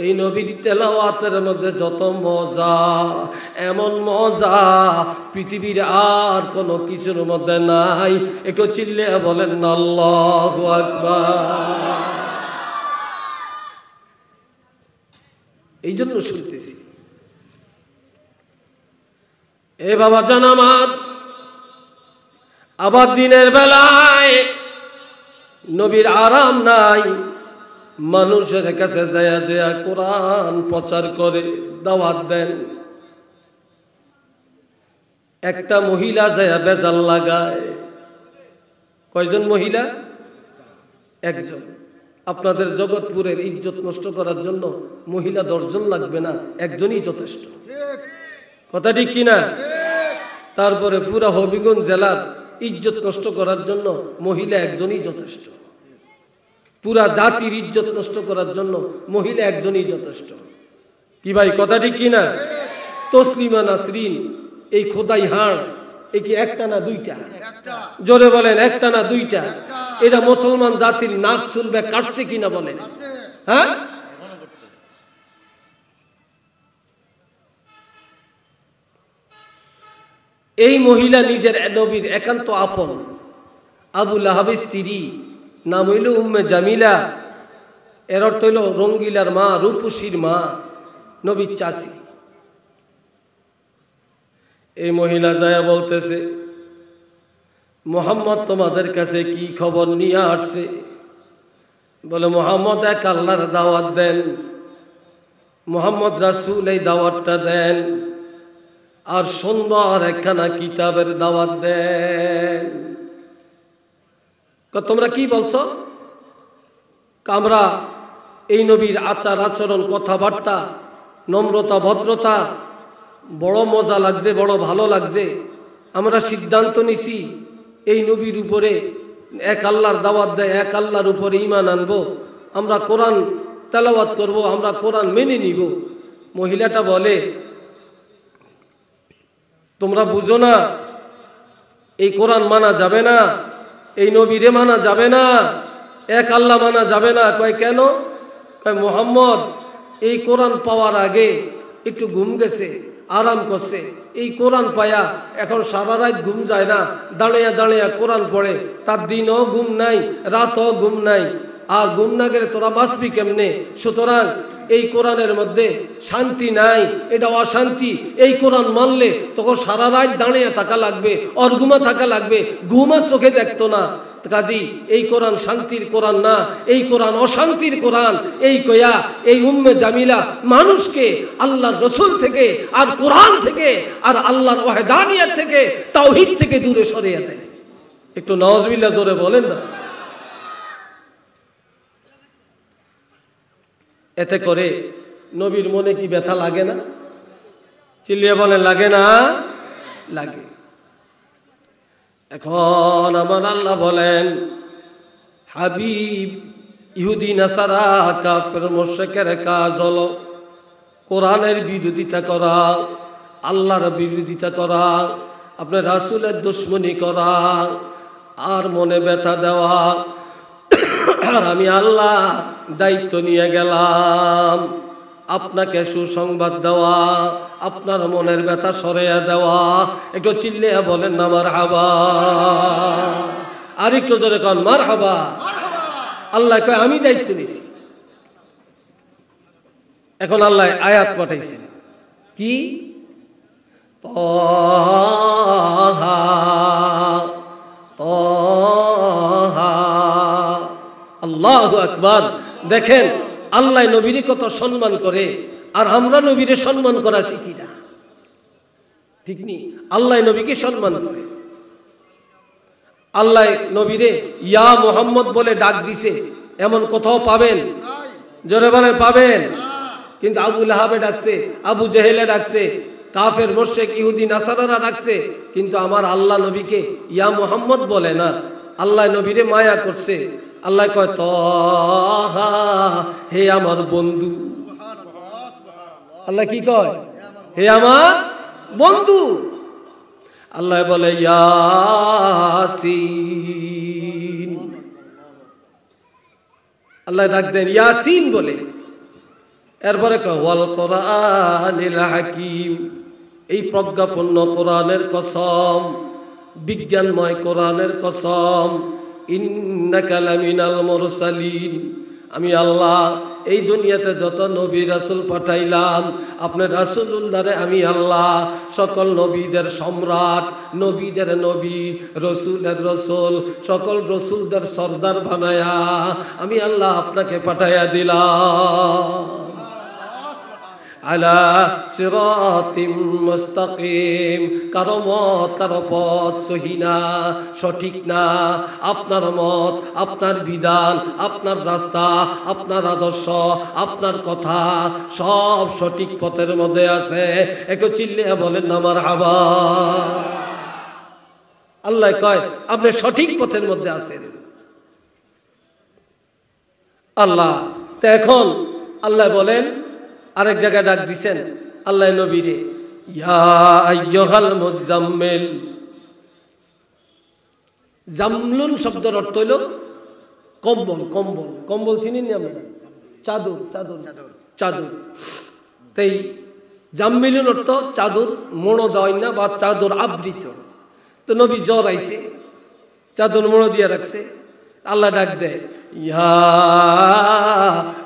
Speaker 1: এই নবীর তেলাওয়াতের মধ্যে যত মজা, এমন মজা পৃথিবীর আর কোনো কিছুর মধ্যে নাই। একটু চিল্লে বলেন না আল্লাহু আকবার। এই জন্য শুনতেছি। এ বাবা জানামাত, আবার দিনের বেলায় নবীর আরাম নাই, মানুষের কাছে যায় যায় কোরআন প্রচার করে, দাওয়াত দেন। একটা মহিলা যায় বেজাল লাগায়। কয়জন মহিলা? একজন। আপনাদের জগৎপুরের ইজ্জত নষ্ট করার জন্য মহিলা 10 জন লাগবে না, একজনই যথেষ্ট। কথা ঠিক কিনা? তারপরে পুরা হবিগঞ্জ জেলার ইজ্জত নষ্ট করার জন্য মহিলা একজনই যথেষ্ট। পুরা জাতির ইজ্জত নষ্ট করার জন্য মহিলা একজনই যথেষ্ট। কি ভাই, কথা ঠিক কিনা? তসলিমা নাসরিন, এই খোদাই হাড়, এই কি একটা না দুইটা? জোরে বলেন, একটা না দুইটা? এটা মুসলমান জাতির নাক চুলবে কাটছে কিনা বলেন? হ্যাঁ, এই মহিলা নিজের নবীর একান্ত আপন। আবু লাহাবের স্ত্রী, নাম হইল উম্মে জামিলা, এর অর্থ হইল রঙ্গিলার মা, রূপসীর মা, নবীর চাচি। এই মহিলা যায় বলতেছে, মুহাম্মদ তোমাদের কাছে কি খবর নিয়ে আসছে? বলে, মুহাম্মদ এক আল্লাহর দাওয়াত দেন, মুহাম্মদ রাসূল এই দাওয়াতটা দেন, আর সুন্দর একখানা কিতাবের দাওয়াত দেন। তোমরা কি বলছো? আমরা এই নবীর আচার আচরণ, কথাবার্তা, নম্রতা, ভদ্রতা বড় মজা লাগছে, বড় ভালো লাগছে। আমরা সিদ্ধান্ত নিছি এই নবীর উপরে এক আল্লাহর দাওয়াত দেয়, এক আল্লাহর উপরে ঈমান আনবো, আমরা কোরআন তেলাওয়াত করব, আমরা কোরআন মেনে নিব। মহিলাটা বলে, তোমরা বুঝো না এই কোরআন মানা যাবে না, এই নবীরে মানা যাবে না, এক আল্লাহ মানা যাবে না। কয় কেন? কয় মুহাম্মদ এই কোরআন পাওয়ার আগে একটু ঘুম গেছে, আরাম করছে, এই কোরআন পায়া এখন সারা রাত ঘুম যায় না, দাঁড়িয়ে দাঁড়িয়ে কোরআন পড়ে, তার দিনও ঘুম নাই, রাতও ঘুম নাই, আর ঘুম না গেলে তোরা বাঁচবি কেমনে? সুতরাং এই কোরআনের মধ্যে শান্তি নাই, এটা অশান্তি। এই কোরআন মানলে তখন সারা রাত দাঁড়িয়ে থাকা লাগবে, অর্ঘুমা থাকা লাগবে, ঘুমা চোখে দেখতো না। কাজী এই কোরআন শান্তির কোরআন না, এই কোরআন অশান্তির কোরআন। এই কয়া এই উম্মে জামিলা মানুষকে আল্লাহর রসুল থেকে আর কোরআন থেকে আর আল্লাহর ওয়াহদানিয়ত থেকে, তাওহীদ থেকে দূরে সরিয়ে দেয়। একটু নাউজুবিল্লাহ জোরে বলেন না। এতে করে নবীর মনে কি ব্যথা লাগে না? চিল্লিয়ে বলেন লাগে না? লাগে। এখন আমার আল্লাহ বলেন, হাবিব, ইহুদি নাসারা কাফের মুশরিকের কাজ হলো কোরআনের বিরোধিতা করা, আল্লাহর বিরোধিতা করা, আপনার রাসূলের দুশমনি করা, আর মনে ব্যথা দেওয়া। আর আমি আল্লাহ দায়িত্ব নিয়ে গেলাম আপনাকে সুসংবাদ দেওয়া, আপনার মনের ব্যথা সরিয়ে দেওয়া। একটু চিল্লিয়ে বলেন না মারহাবা। আর একটু জোরে কন মারহাবা। আল্লাহ কয় আমি দায়িত্ব নিছি। এখন আল্লাহ আয়াত পাঠাইছে কি? তাহা তাহা। আল্লাহু আকবার। দেখেন আল্লাহ নবীরে কত সম্মান করে, আর আমরা নবীরে সম্মান করা শিখি না। ঠিক নি? আল্লাহ নবীকে সম্মান করে। আল্লাহ নবীরে ইয়া মুহাম্মদ বলে ডাক দিছে, এমন কোথাও পাবেন? জোরে বলেন পাবেন? কিন্তু আবু লাহাবে ডাকছে, আবু জেহেলে ডাকছে, কাফের মুশরিক ইহুদি নাসারারা ডাকছে, কিন্তু আমার আল্লাহ নবীকে ইয়া মুহাম্মদ বলে না। আল্লাহ নবীরে মায়া করছে। আল্লাহ কয় তাহা, হে আমার বন্ধু। আল্লাহ কি কয়? হে আমার বন্ধু। আল্লাহ বলে ইয়াসিন। আল্লাহ ডাক দেন ইয়াসিন বলে। এরপরে কয় ওয়াল কোরআনিল হাকিম। এই প্রজ্ঞাপন্ন কোরআনের কসম, বিজ্ঞানময় কোরআনের কসম। ইন্নাকা লামিনাল মুরসালিন। আমি আল্লাহ এই দুনিয়াতে যত নবী রাসূল পাঠাইলাম, আপনার রাসূলুল্লাহরে আমি আল্লাহ সকল নবীদের সম্রাট, নবীদের নবী, রসুলের রসুল, সকল রসুলদের সর্দার বানায়া আমি আল্লাহ আপনাকে পাঠাইয়া দিলাম। আলা সিরাতিম মুস্তাকিম। কারো মত কারো পথ সহি না, সঠিক না। আপনার মত, আপনার বিধান, আপনার রাস্তা, আপনার আদর্শ, আপনার কথা সব সঠিক পথের মধ্যে আছে। একটু চিল্লিয়ে বলেন না মারহাবা। আল্লাহ কয় আপনি সঠিক পথের মধ্যে আছেন। আল্লাহ তো এখন আল্লাহ বলেন, আরেক জায়গায় ডাক দিছেন আল্লাহ নবীরে, ইয়া আইয়ুহাল মুজাম্মিল। জামলুন শব্দের অর্থ হইল কম্বল। কম্বল কম্বল চিনি না আমরা? চাদর চাদর চাদর। তাই জাম্মিলুন অর্থ চাদর মোড়ো দেওয়াই না, বা চাদর আবৃত। তো নবী জ্বর আইছে, চাদর মোড়ো দিয়ে রাখছে। আল্লাহ ডাক দেয়, ইয়া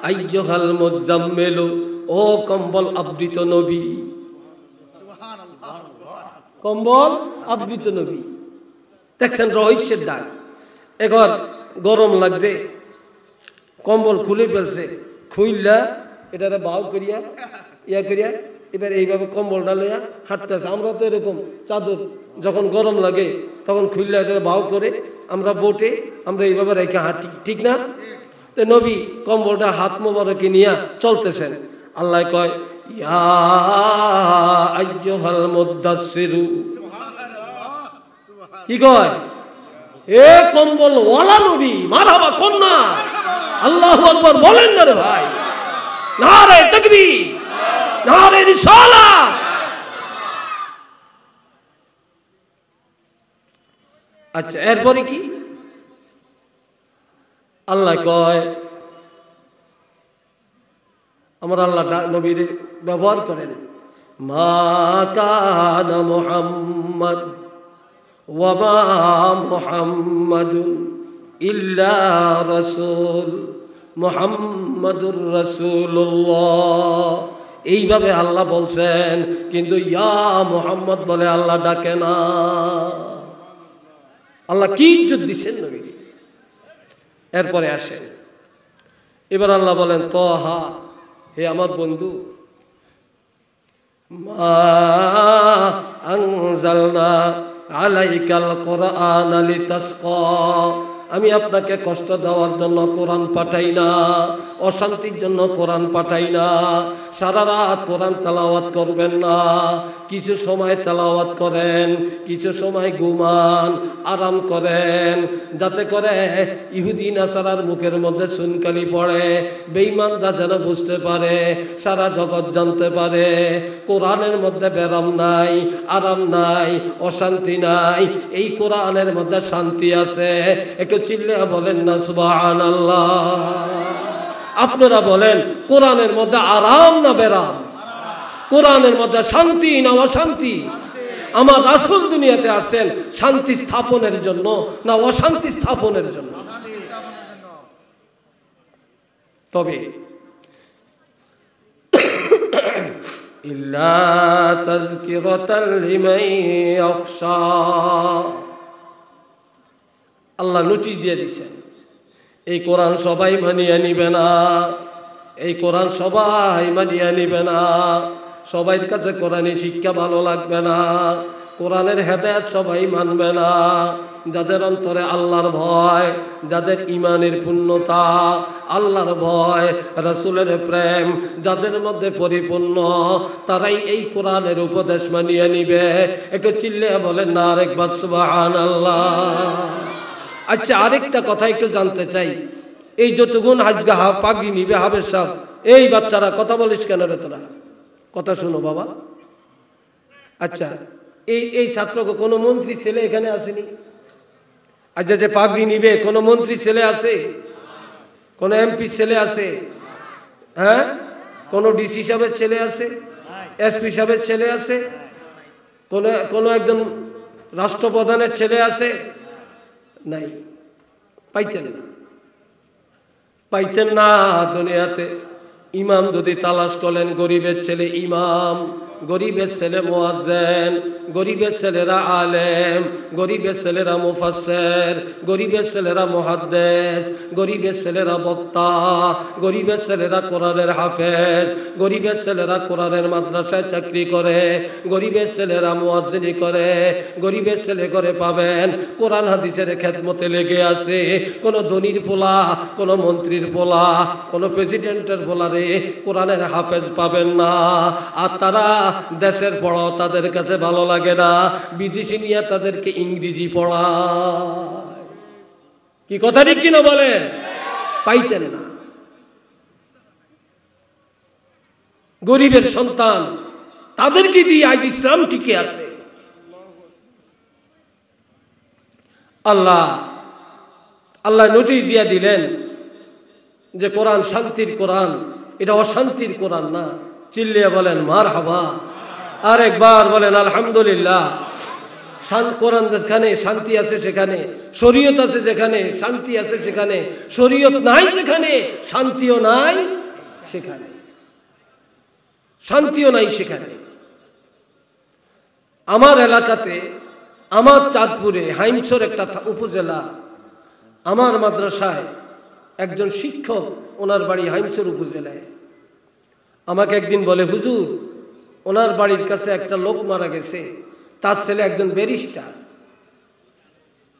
Speaker 1: আইয়ুহাল মুজাম্মিল, ও কম্বল আবৃত নবী। কম্বল আবৃত নবী। দেখছেন রহস্যের ডাক। এবার গরম লাগছে, কম্বল খুলে ফেলছে, খুইলা এটারে বাউ করিয়া ইয়া করিয়া এবার এইভাবে কম্বলটা লইয়া হাঁটতেছে। আমরা তো এরকম চাদর যখন গরম লাগে তখন খুইলা এটা বাউ করে আমরা বোটে আমরা এইভাবে রেখে হাঁটি, ঠিক না? তো নবী কম্বলটা হাত মোবারকে নিয়ে চলতেছেন। আল্লাহ কয়, ইয়া আইয়ুহাল মুদাসসিরু। কি কয়? এ কম্বল ওয়ালা নবী মারহাবা কন্যা আল্লাহু আকবার বলেন না রে ভাই নারে তাকবীর নারে রিসালাত আচ্ছা এরপরে কি আল্লাহ কয় আমার আল্লাহ নবীর ব্যবহার করেন মা কানা মুহাম্মদ ওয়া মা মুহাম্মাদুন ইল্লা রাসূল মুহাম্মাদুর রাসূলুল্লাহ এইভাবে আল্লাহ বলছেন কিন্তু ইয়া মুহাম্মদ বলে আল্লাহ ডাকে না আল্লাহ কি ইজ্জত দিচ্ছেন নবীকে এরপরে আসেন এবার আল্লাহ বলেন তাহা হে আমার বন্ধু মা আনজালনা আলাইকাল কুরআনা লিতাসকা আমি আপনাকে কষ্ট দেওয়ার জন্য কোরআন পাঠাই না অশান্তির জন্য কোরআন পাঠাই না সারা রাত কোরআন তেলাওয়াত করবেন না কিছু সময় তেলাওয়াত করেন কিছু সময় ঘুমান আরাম করেন যাতে করে ইহুদি নাসারার মুখের মধ্যে সুনকালি পড়ে বেঈমানরা যেন বুঝতে পারে সারা জগৎ জানতে পারে কোরআনের মধ্যে বেরাম নাই আরাম নাই অশান্তি নাই এই কোরআনের মধ্যে শান্তি আছে একটু চিল্লে বলেন না সুবহানাল্লাহ আপনারা বলেন কোরআনের মধ্যে আরাম না বেরাম কোরআনের মধ্যে শান্তি না অশান্তি আমার রাসূল দুনিয়াতে আসেন শান্তি স্থাপনের জন্য না অশান্তি স্থাপনের জন্য তবে ইল্লা তাযকিরাতাল লিমান ইয়াখশা আল্লাহ নোটিশ দিয়ে দিয়েছেন এই কোরআন সবাই মানিয়ে নিবে না এই কোরআন সবাই মানিয়ে নিবে না সবার কাছে কোরআনের শিক্ষা ভালো লাগবে না কোরআনের হেদায়েত সবাই মানবে না যাদের অন্তরে আল্লাহর ভয় যাদের ঈমানের পূর্ণতা আল্লাহর ভয় রাসূলের প্রেম যাদের মধ্যে পরিপূর্ণ তারাই এই কোরআনের উপদেশ মানিয়ে নিবে একটু চিল্লিয়ে বলেন না আরেকবার সুবহানাল্লাহ আচ্ছা আরেকটা কথা একটু জানতে চাই এই যতগুণ আজকে পাগড়ি নিবে হাবের সাহেব এই বাচ্চারা কথা বলিস কেন রে তোরা কথা শুনো বাবা আচ্ছা এই ছাত্রকে কোনো মন্ত্রী ছেলে এখানে আসেনি আচ্ছা যে পাগড়ি নিবে কোনো মন্ত্রী ছেলে আছে কোনো এমপি ছেলে আছে হ্যাঁ কোনো ডিসি সাহেবের ছেলে আছে এসপি সাহেবের ছেলে আছে কোনো একজন রাষ্ট্রপ্রধানের ছেলে আছে নাই পাইতেন না দুনিয়াতে ইমাম যদি তালাশ করেন গরিবের ছেলে ইমাম গরিবের ছেলে মুয়াজ্জিন গরিবের ছেলেরা আলেম গরিবের ছেলেরা মুফাসসির গরিবের ছেলেরা মুহাদ্দিস গরিবের ছেলেরা বক্তা গরিবের ছেলেরা কোরআনের হাফেজ গরিবের ছেলেরা কোরআনের মাদ্রাসায় চাকরি করে গরিবের ছেলেরা মুয়াজ্জিনি করে গরিবের ছেলে করে পাবেন কোরআন হাদিসের খেদমতে লেগে আছে কোন ধনীর পোলা কোন মন্ত্রীর পোলা কোন প্রেসিডেন্টের পোলারে কোরআনের হাফেজ পাবেন না আর তারা দেশের পড়াও তাদের কাছে ভালো লাগে না বিদেশি নিয়ে তাদেরকে ইংরেজি পড়ায় কি কথা ঠিক কিনা বলেন পাইতেন না গরিবের সন্তান তাদেরকে দিয়ে আজ ইসলাম টিকে আছে আল্লাহ নোটিশ দিয়ে দিলেন যে কোরআন শান্তির কোরআন এটা অশান্তির কোরআন না চিল্লিয়ে বলেন মারহাবা আর একবার বলেন আলহামদুলিল্লাহ কোরআন যেখানে শান্তি আছে সেখানে শরীয়ত আছে যেখানে শান্তি আছে সেখানে শরীয়ত নাই যেখানে শান্তিও নাই সেখানে শান্তিও নাই সেখানে আমার এলাকাতে আমার চাঁদপুরে হাইমচর একটা উপজেলা আমার মাদ্রাসায় একজন শিক্ষক ওনার বাড়ি হাইমচর উপজেলায় আমাকে একদিন বলে হুজুর ওনার বাড়ির কাছে একটা লোক মারা গেছে তার ছেলে একজন ব্যারিস্টার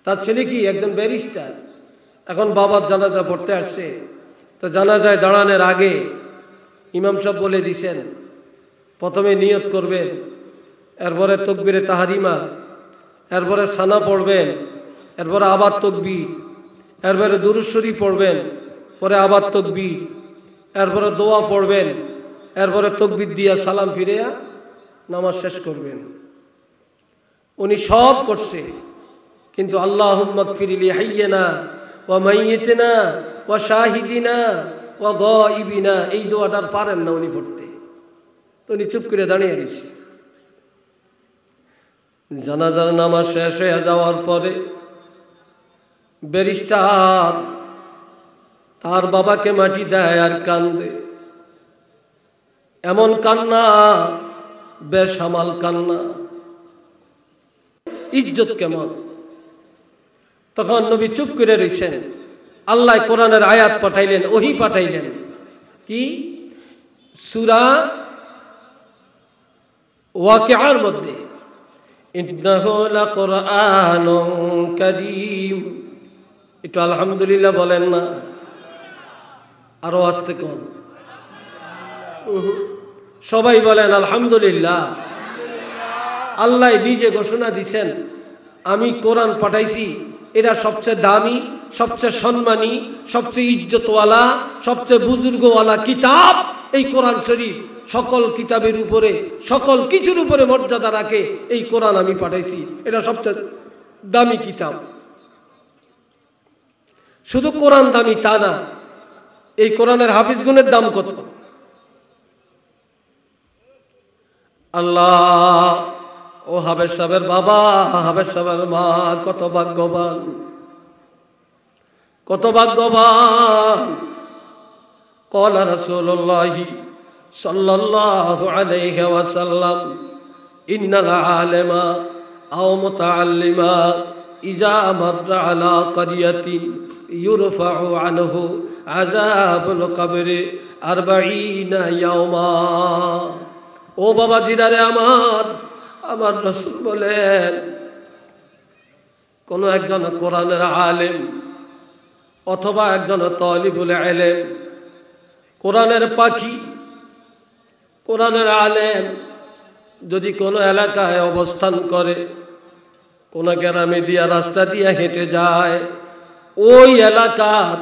Speaker 1: তার ছেলে কি একজন ব্যারিস্টার এখন বাবার জানাজা পড়তে আসছে তো জানাজায় দাঁড়ানোর আগে ইমাম সাহেব বলে দিছেন প্রথমে নিয়ত করবেন এরপরে তাকবীরে তাহরিমা এরপরে সানা পড়বেন এরপরে আবার তাকবীর, এরপরে দুরূদ শরীফ পড়বেন, পরে আবার তাকবীর, এরপরে দোয়া পড়বেন, এরপরে তাকবীর দিয়া সালাম ফিরিয়া নামাজ শেষ করবেন। উনি সব করছে, কিন্তু আল্লাহুম্মা গফির লি হাইয়িনা ওয়া মাইয়িতিনা ওয়া শাহিদিনা ওয়া গায়িবিনা, এই দোয়াটার পারেন না উনি পড়তে, তো উনি চুপ করে দাঁড়িয়ে রয়েছে। জানাজার নামাজ শেষ হয়ে যাওয়ার পরে ব্যারিস্টার তার বাবাকে মাটি দেয় আর কান্দে, এমন কান্না, বেসামাল কান্না, ইজ্জত কেমন। তখন নবী চুপ করে রয়েছেন। আল্লাহ কোরআনের আয়াত পাঠাইলেন, ওহী পাঠাইলেন, কি সূরা ওয়াকিআর মধ্যে, ইন্নাহু লাকুরআনুন কারীম। একটু আলহামদুলিল্লাহ বলেন না, আরো আস্তে কোন, সবাই বলেন আলহামদুলিল্লাহ। আল্লাহ নিজে ঘোষণা দিছেন, আমি কোরআন পাঠাইছি, এটা সবচেয়ে দামি, সবচেয়ে সম্মানী, সবচেয়ে ইজ্জতওয়ালা, সবচেয়ে বুজুর্গওয়ালা কিতাব এই কোরআন শরীফ। সকল কিতাবের উপরে, সকল কিছুর উপরে মর্যাদা রাখে এই কোরআন আমি পাঠাইছি, এটা সবচেয়ে দামি কিতাব। শুধু কোরআন দামি তা না, এই কোরআনের হাফিজগুনের দাম কত। আল্লাহ, ও হাফেজ সাহেবের বাবা, হাফেজ সাহেবের মা কত ভাগ্যবান, কত ভাগ্যবান। ক্বালা রাসূলুল্লাহ সাল্লাল্লাহু আলাইহি ওয়াসাল্লাম, ইন্নাল আলিমা আও মুতাআল্লিমা ইযা মাররা আলা ক্বরিয়াতিন ইউরফাউ আনহু আযাবুল কবরি 40 ইয়াওমা। ও বাবা জিরারে আমার রাসূল বলেন, কোন একজন কোরআনের আলেম অথবা একজন তালিবুল ইলম, কোরআনের পাখি, কোরআনের আলেম যদি কোনো এলাকায় অবস্থান করে, কোন গ্রামে দিয়া রাস্তা দিয়া হেঁটে যায়, ওই এলাকার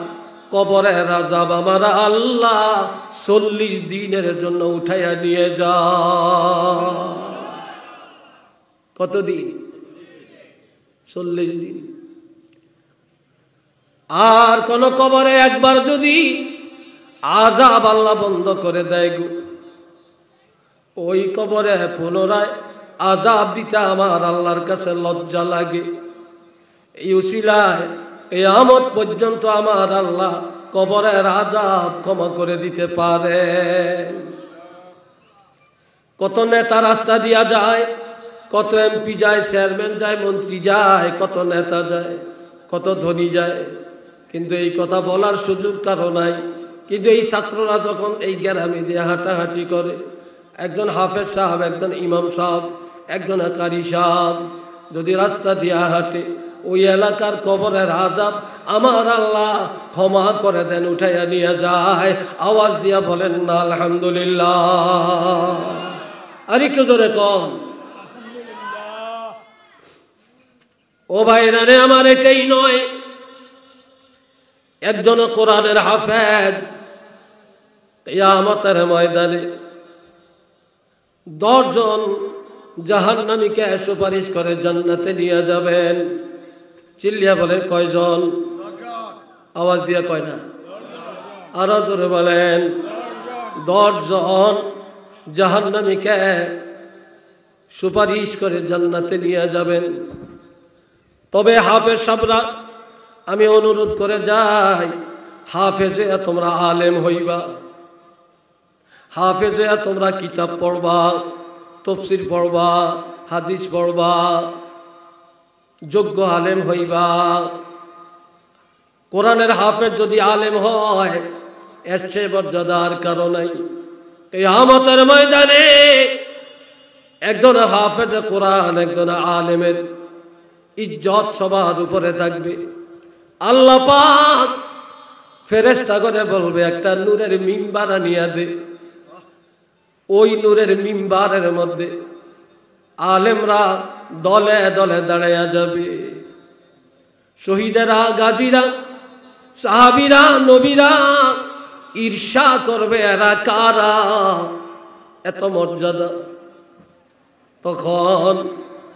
Speaker 1: কবরের আযাব আমার আল্লাহ 40 দিনের জন্য উঠাইয়া নিয়ে যায়। কতদিন? 40 দিন। আর কোন কবরে একবার যদি আযাব আল্লাহ বন্ধ করে দেয় গো, ওই কবরে পুনরায় আযাব দিতে আমার আল্লাহর কাছে লজ্জা লাগে। এই উসিলায় কিয়ামত পর্যন্ত আমার আল্লাহ কবরের আযাব ক্ষমা করে দিতে পারে। কত নেতা রাস্তা দিয়া যায়, কত এমপি যায়, চেয়ারম্যান যায়, মন্ত্রী যায়, কত নেতা যায়, কত ধনী যায়, কিন্তু এই কথা বলার সুযোগ কারো নাই। কিন্তু এই ছাত্ররা যখন এই গ্রামে দিয়ে হাঁটাহাঁটি করে, একজন হাফেজ সাহেব, একজন ইমাম সাহেব, একজন কারি সাহেব যদি রাস্তা দিয়া হাঁটে, ওই এলাকার কবরের আযাব আমার আল্লাহ ক্ষমা করে দেন, উঠাইয়া নিয়ে যায়। আওয়াজ দিয়া বলেন না আলহামদুলিল্লাহ। আর একটু জোরে কন। ও ভাইরা রে আমার, এটাই নয়, একজন কোরআনের হাফেজ কিয়ামতের ময়দানে 10 জন জাহান্নামীকে সুপারিশ করে জান্নাতে নিয়ে যাবেন। চিল্লিয়া বলেন কয়জন? আওয়াজ দিয়া কয় না, আরো জোরে বলেন। 10 জন জাহান্নামীকে সুপারিশ করে জান্নাতে নিয়ে যাবেন। তবে হাফেজ সাহেবরা, আমি অনুরোধ করে যাই, হাফেজে তোমরা আলেম হইবা, হাফেজে তোমরা কিতাব পড়বা, তাফসীর পড়বা, হাদিস পড়বা, যোগ্য আলেম হইবা। কোরআনের হাফেজ যদি আলেম হয়, এর চেয়ে মর্যাদার কারণ নাই। কিয়ামতের ময়দানে একজন হাফেজ কোরআন, একজন আলেমের ইজ্জত সবার উপরে থাকবে। আল্লাহ পাক ফেরেশতা করে বলবে, একটা নূরের মিম্বার আনিয়া দে। ওই নূরের মিম্বারের মধ্যে আলেমরা দলে দলে দাঁড়াইয়া যাবে। শহীদেরা, গাজীরা, সাহাবীরা, নবীরা ঈর্ষা করবে এরা কারা, এত মর্যাদা। তখন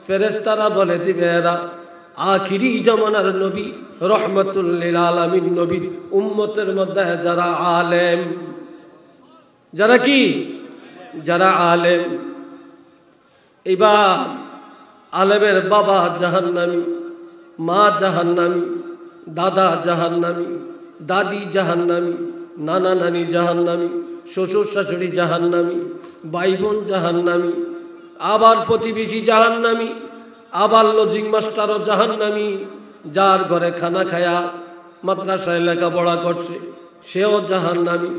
Speaker 1: ফেরেশতারা বলে দিবে এরা আখিরি জামানার নবী রহমাতুল লিল আলামিন নবীর উম্মতের মধ্যে যারা আলেম, যারা কি, যারা আলেম। এবার আলেমের বাবা জাহান্নামী, মা জাহান্নামী, দাদা জাহান্নামী, দাদি জাহান্নামী, নানা নানি জাহান্নামী, শ্বশুর শাশুড়ি জাহান্নামী, ভাই বোন জাহান্নামী, আবার প্রতিবেশী জাহান্নামী, আবার লজিং মাস্টারও জাহান্নামী, যার ঘরে খানা খায়া মাদ্রাসায় লেখাপড়া করছে সেও জাহান্নামী,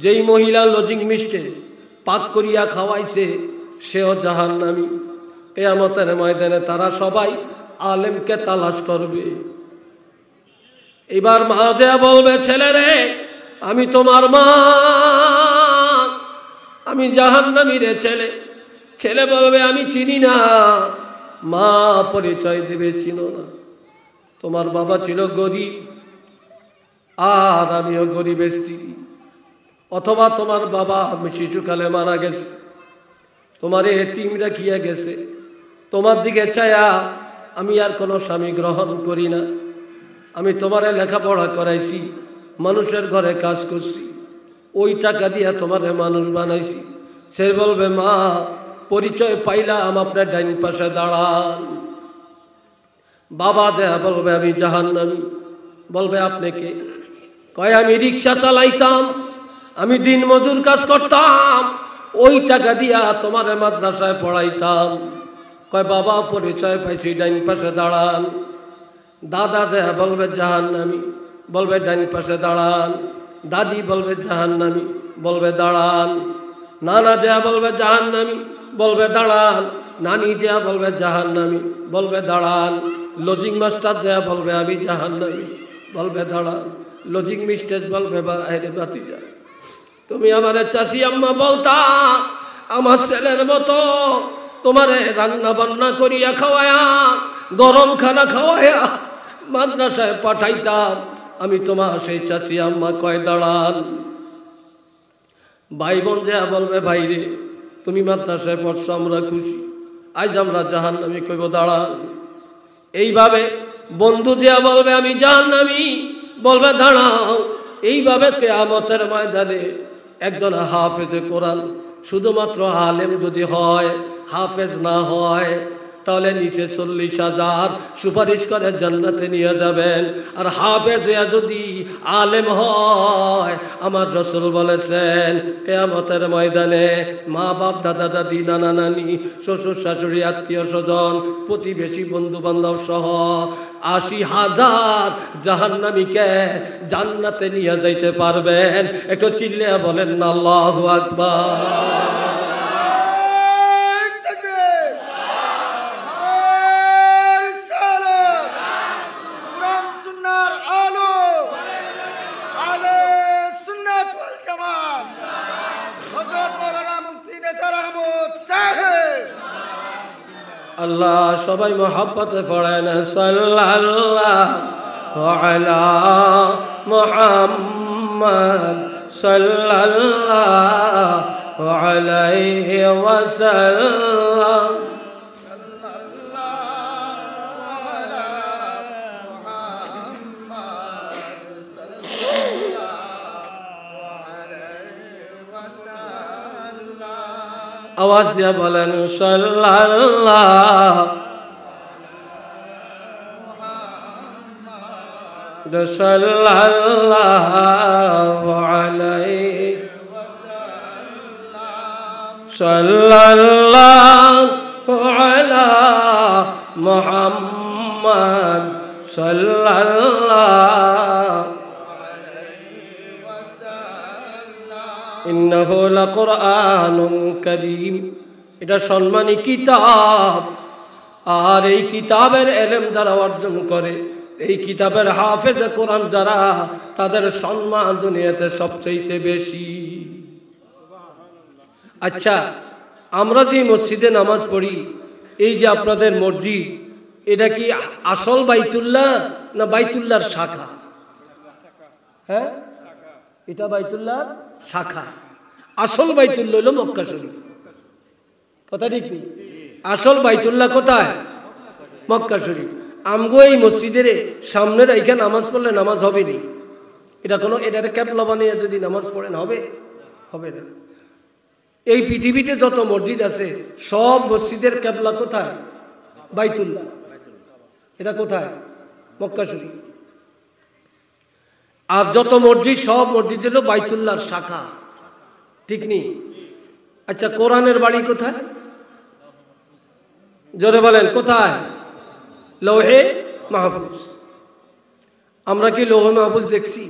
Speaker 1: যেই মহিলা লজিং মিস্ট্রেস পাক করিয়া খাওয়াইছে সেও জাহান্নামী। কিয়ামতের ময়দানে তারা সবাই আলেমকে তালাশ করবে। এবার মা যে বলবে ছেলে রে আমি তোমার মা, আমি জাহান্নামী রে ছেলে। ছেলে বলবে আমি চিনি না। মা পরিচয় দেবে চিনো না, তোমার বাবা ছিল গরিব আর আমিও গরিবের স্ত্রী, অথবা তোমার বাবা আমি শিশুকালে মারা গেছে, তোমার এতিম রাখিয়া গেছে, তোমার দিকে চায়া আমি আর কোনো স্বামী গ্রহণ করি না, আমি তোমারে লেখাপড়া করাইছি, মানুষের ঘরে কাজ করছি, ওই টাকা দিয়া তোমারে মানুষ বানাইছি। সে বলবে মা পরিচয় পাইলাম, আপনার ডাইন পাশে দাঁড়ান। বাবা দেয়া বলবে আমি জাহান্নামী। বলবে আপনি কে? কয় আমি রিক্সা চালাইতাম, আমি দিন মজুর কাজ করতাম, ওই টাকা দিয়া তোমারে মাদ্রাসায় পড়াইতাম। কয় বাবা পরিচয় পাইছি, ডাইন পাশে দাঁড়ান। দাদা দেয়া বলবে জাহান্নামী। বলবে ডাইন পাশে দাঁড়ান। দাদি বলবে জাহান্নামী। বলবে দাঁড়ান। নানা দেয়া বলবে জাহান্নামী। বলবে দাঁড়ান। নানি দেয়া বলবে জাহান্নামী। বলবে দাঁড়ান। লজিং মাস্টার দেয়া বলবে আমি জাহান্নামী। বলবে দাঁড়ান। লজিং মিস্ট্রেস বলবে বাইরে বাতিজা তুমি আমার চাষি আম্মা বলতা আমার ছেলের মতো তোমারে রান্না বান্না করিয়া খাওয়ায়া, গরম খানা খাওয়ায়া মাদ্রাসায় পাঠাইতাম, আমি তোমার সেই চাষি আম্মা। কয় দাঁড়ান। ভাই বোন যা বলবে ভাইরে তুমি মাদ্রাসায় পড়ছো আমরা খুশি, আজ আমরা জাহান্নামী। কইব দাঁড়ান। এইভাবে বন্ধু যা বলবে আমি জাহান্নামী, বলবে দাঁড়াও। এইভাবে কিয়ামতের ময়দানে একজন হাফেজে কোরআন, শুধুমাত্র আলেম যদি হয়, হাফেজ না হয়, তাহলে নিচে 40,000 সুপারিশ করে জান্নাতে নিয়ে যাবেন। আর হাফেজ যদি আলেম হয়, আমার রাসূল বলেছেন কিয়ামতের ময়দানে মা বাপ, দাদা দাদি, নানা নানি, শ্বশুর শাশুড়ি, আত্মীয় স্বজন, প্রতিবেশী, বন্ধু বান্ধব সহ 80,000 জাহান্নামীকে জান্নাতে নিয়ে যাইতে পারবেন। একটু চিল্লিয়া বলেন না আল্লাহু আকবার। আল্লাহ সবাই মোহাব্বতে পড়েন সাল্লাল্লাহু আলা মুহাম্মদ সাল্লাল্লাহু আলাইহি ওয়াসাল্লাম। আওয়াজ দিয়া বলেন সাল্লাল্লাহু সাল্লাল্লাহু আলাইহি সাল্লাল্লাহু আলা মুহাম্মদ সাল্লাল্লাহু ইন্নাহু লাকুরআনুন কারীম। এটা সম্মানী কিতাব। আর এই কিতাবের ইলম যারা অর্জন করে, এই কিতাবের হাফেজ কোরআন যারা, তাদের সম্মান দুনিয়াতে সবচেয়ে বেশি। আচ্ছা, আমরা যে মসজিদে নামাজ পড়ি, এই যে আপনাদের মসজিদ, এটা কি আসল বাইতুল্লাহ না বাইতুল্লাহর শাখা? হ্যাঁ, এটা বাইতুল্লাহর শাখা। আসল বাইতুল্লাহ হলো মক্কা শরীফ। কথা ঠিক নেই? আসল বাইতুল্লাহ কোথায়? মক্কা শরীফ। আমগো এই মসজিদের সামনে রাইখা নামাজ পড়লে নামাজ হবে নি? এটা কোনো এটারে ক্যাবলা বানিয়ে যদি নামাজ পড়েন হবে? হবে না। এই পৃথিবীতে যত মসজিদ আছে সব মসজিদের ক্যাবলা কোথায়? বাইতুল্লাহ। এটা কোথায়? মক্কা শরীফ। আর যত মসজিদ সব মসজিদ হলো বাইতুল্লাহর শাখা। ঠিক নেই? আচ্ছা, কোরআনের বাড়ি কোথায়? জোরে বলেন, কোথায়? লৌহে মাহফুজ। আমরা কি লৌহে মাহফুজ দেখছি?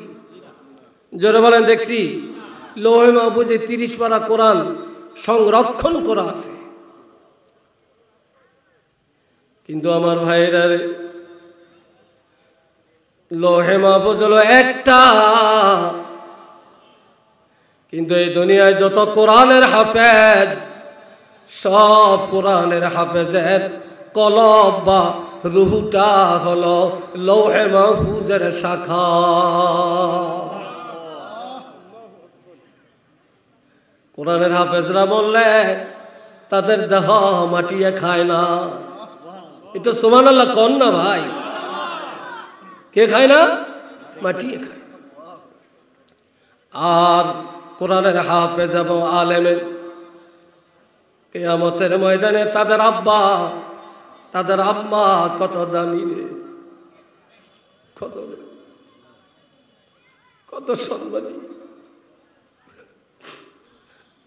Speaker 1: জোরে বলেন, দেখছি? লৌহে মাহফুজে 30 পারা কোরআন সংরক্ষণ করা আছে। কিন্তু আমার ভাইরা, লৌহে মাহফুজ হলো একটা, কিন্তু এই দুনিয়ায় যত কোরআনের হাফেজ, সব কোরআনের হাফেজের কলব বা রুহটা হলো লৌহে মাহফুজের শাখা। কোরআনের হাফেজরা বললে তাদের দেহ মাটিয়ে খায় না। এটা সুবহানাল্লাহ কোন না ভাই? কে খায় না? মাটিয়ে খায়। আর কোরআনের হাফেজ এবং আলেমের কিয়ামতের ময়দানে তাদের আব্বা তাদের আম্মা কত দামি রে, কত সম্মানী।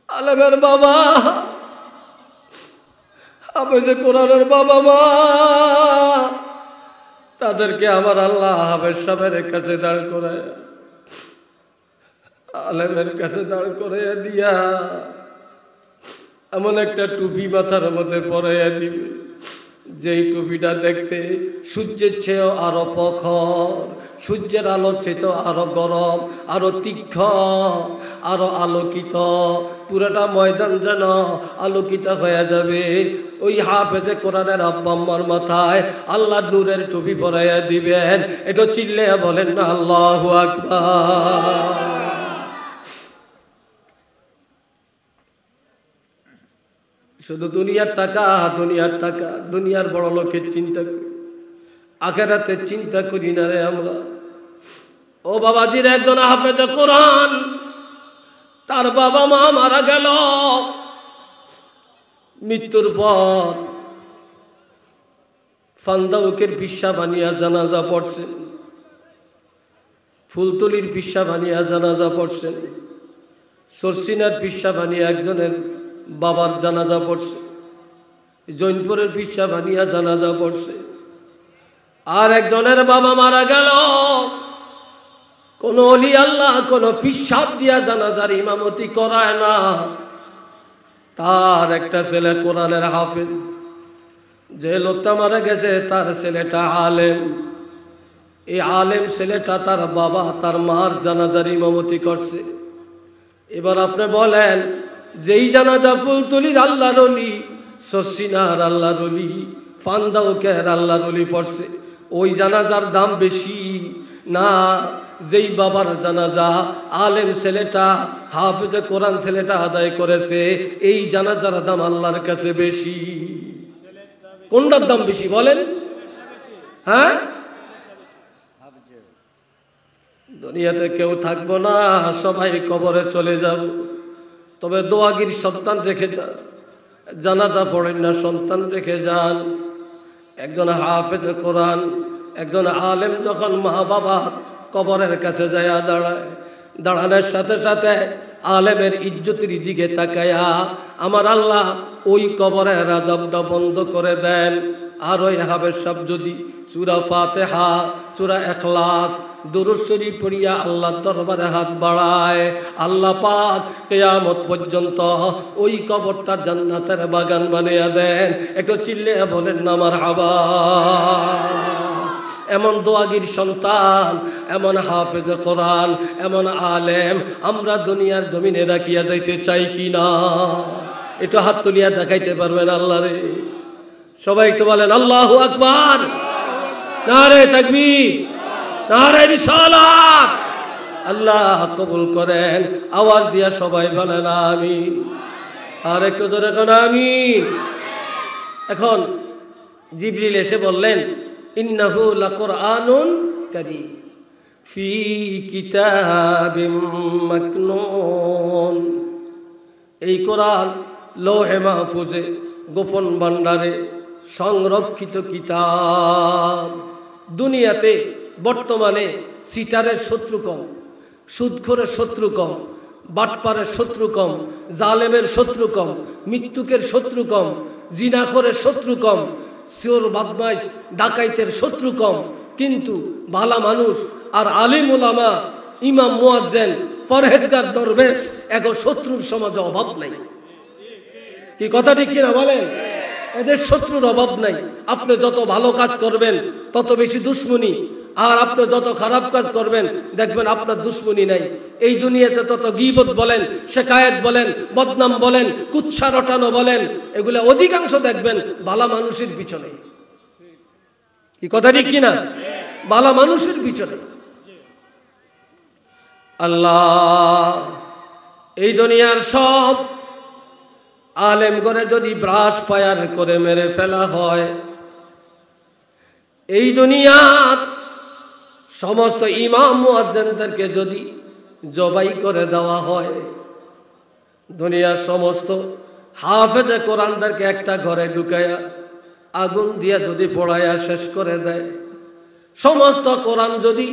Speaker 1: আলেমের বাবা, হাফেজে কোরআনের বাবা মা, তাদেরকে আমার আল্লাহ হাফেজ সাহেবের কাছে দাঁড় করায়, আলেমের কাছে দাঁড় করাইয়া দিয়া এমন একটা টুপি মাথার মধ্যে পরাইয়া দিবে, যেই টুপিটা দেখতে সূর্যের চেয়েও আরো প্রখর, সূর্যের আলো চেয়েও আরো গরম, আরো তীক্ষ্ণ, আরো আলোকিত। পুরাটা ময়দান যেন আলোকিত হয়ে যাবে। ওই হাফেজে কোরআনের আব্বা আম্মার মাথায় আল্লাহ নূরের টুপি পরাইয়া দিবেন। এটা চিল্লে বলেন না আল্লাহু আকবার। শুধু দুনিয়ার টাকা, দুনিয়ার টাকা, দুনিয়ার বড় লোকের চিন্তা করি, আখিরাতের চিন্তা করি না রে আমরা। ও বাবাজির, একজন হাফেজে কোরআন, তার বাবা মা মারা গেল। মৃত্যুর পর ফান্দাউকের পিসা বানিয়া জানাজা পড়ছেন, ফুলতলির পিসা বানিয়া জানাজা পড়ছেন, সরসিনার পিসা বানিয়া একজনের বাবার জানাজা পড়ছে, জৈনপুরের পিসা বানিয়া জানাজা পড়ছে। আর একজনের বাবা মারা গেল, কোন ওলি আল্লাহ কোন পিসাব দিয়া জানাজার ইমামতি করায় না। তার একটা ছেলে কোরআনের হাফেজ, যে লোকটা মারা গেছে তার ছেলেটা আলেম। এই আলেম ছেলেটা তার বাবা তার মার জানাজার ইমামতি করছে। এবার আপনি বলেন, যেই জানাজা ফুলতলির আল্লাহর ওলি, সসিনার আল্লাহর ওলি, ফান্দাউকের আল্লাহর ওলি পড়ছে, ওই জানাজার দাম বেশি না যেই বাবার জানাজা আলেম ছেলেটা হাফেজে কোরআন ছেলেটা আদায় করেছে? এই জানাজার দাম আল্লাহর কাছে বেশি। কোনটার দাম বেশি বলেন? হ্যাঁ, দুনিয়াতে কেউ থাকবো না, সবাই কবরে চলে যাব। তবে দোয়াগির সন্তান রেখে যান, জানাজা পড়েন না সন্তান রেখে যান। একজন হাফেজ কোরআন, একজন আলেম যখন মা বাবা কবরের কাছে যায় দাঁড়ায়, দাঁড়ানোর সাথে সাথে আলেমের ইজ্জতের দিকে তাকায়া আমার আল্লাহ ওই কবরের আযাবটা বন্ধ করে দেন। আর ওই হাফেজ সাহেব যদি সূরা ফাতিহা, সূরা ইখলাস, দুরূদ শরীফ পড়িয়া আল্লাহর দরবারে হাত বাড়ায়, আল্লাহ পাক কিয়ামত পর্যন্ত ওই কবরটা জান্নাতের বাগান বানিয়ে দেন। একটু চিল্লে বলেন না মারহাবা। এমন দোয়াগির সন্তান, এমন হাফেজ কোরআন, এমন আলেম আমরা দুনিয়ার জমিনে রাখিয়া যাইতে চাই কি না? একটু হাত তুলিয়া দেখাইতে পারবেন আল্লাহ রে? সবাই একটু বলেন আল্লাহু আকবার। নারে তাকবীর, নারে রিসালাত। আল্লাহ কবুল করেন। আওয়াজ দিয়া সবাই বলেন আমিন। আর একটু জোরে কোন আমিন। এখন জিবরিল এসে বললেন ইন্নাহু লাকুরআনুন কারীম ফি কিতাবিম মাকনুন। এই কোরআন লৌহে মাহফুজে গোপন ভান্ডারে সংরক্ষিত কিতাব। দুনিয়াতে বর্তমানে সিটারের শত্রু কম, সুদখোরের শত্রু কম, বাটপারের শত্রু কম, জালেমের শত্রু কম, মৃত্যুকের শত্রু কম, জিনাখোরের শত্রু কম, চোর বদমাইশ ডাকাইতের শত্রু কম। কিন্তু ভালা মানুষ আর আলিম উলামা, ইমাম মুয়াজ্জিন, পরহেজগার দরবেশ এগো শত্রুর সমাজে অভাব নাই। কি কথা ঠিক কিনা বলেন? এদের শত্রুর অভাব নাই। আপনি যত ভালো কাজ করবেন তত বেশি দুশ্মনী, আর আপনি যত খারাপ কাজ করবেন দেখবেন আপনার দুশ্মনী নাই। এই দুনিয়াতে তত গীবত বলেন, শেকায়েত বলেন, বদনাম বলেন, কুৎসা রটানো বলেন, এগুলা অধিকাংশ দেখবেন ভালা মানুষের পিছনে। কি কথা ঠিক কিনা? ভালা মানুষের পিছনে। আল্লাহ এই দুনিয়ার সব আলেম করে যদি ব্রাশ ফায়ার করে মেরে ফেলা হয়, এই দুনিয়ার সমস্ত ইমাম মুয়াজ্জিনদেরকে যদি জবাই করে দেওয়া হয়, দুনিয়ার সমস্ত হাফেজে কোরআনদেরকে একটা ঘরে ঢুকায়া আগুন দিয়া যদি পোড়াইয়া শেষ করে দেয়, সমস্ত কোরআন যদি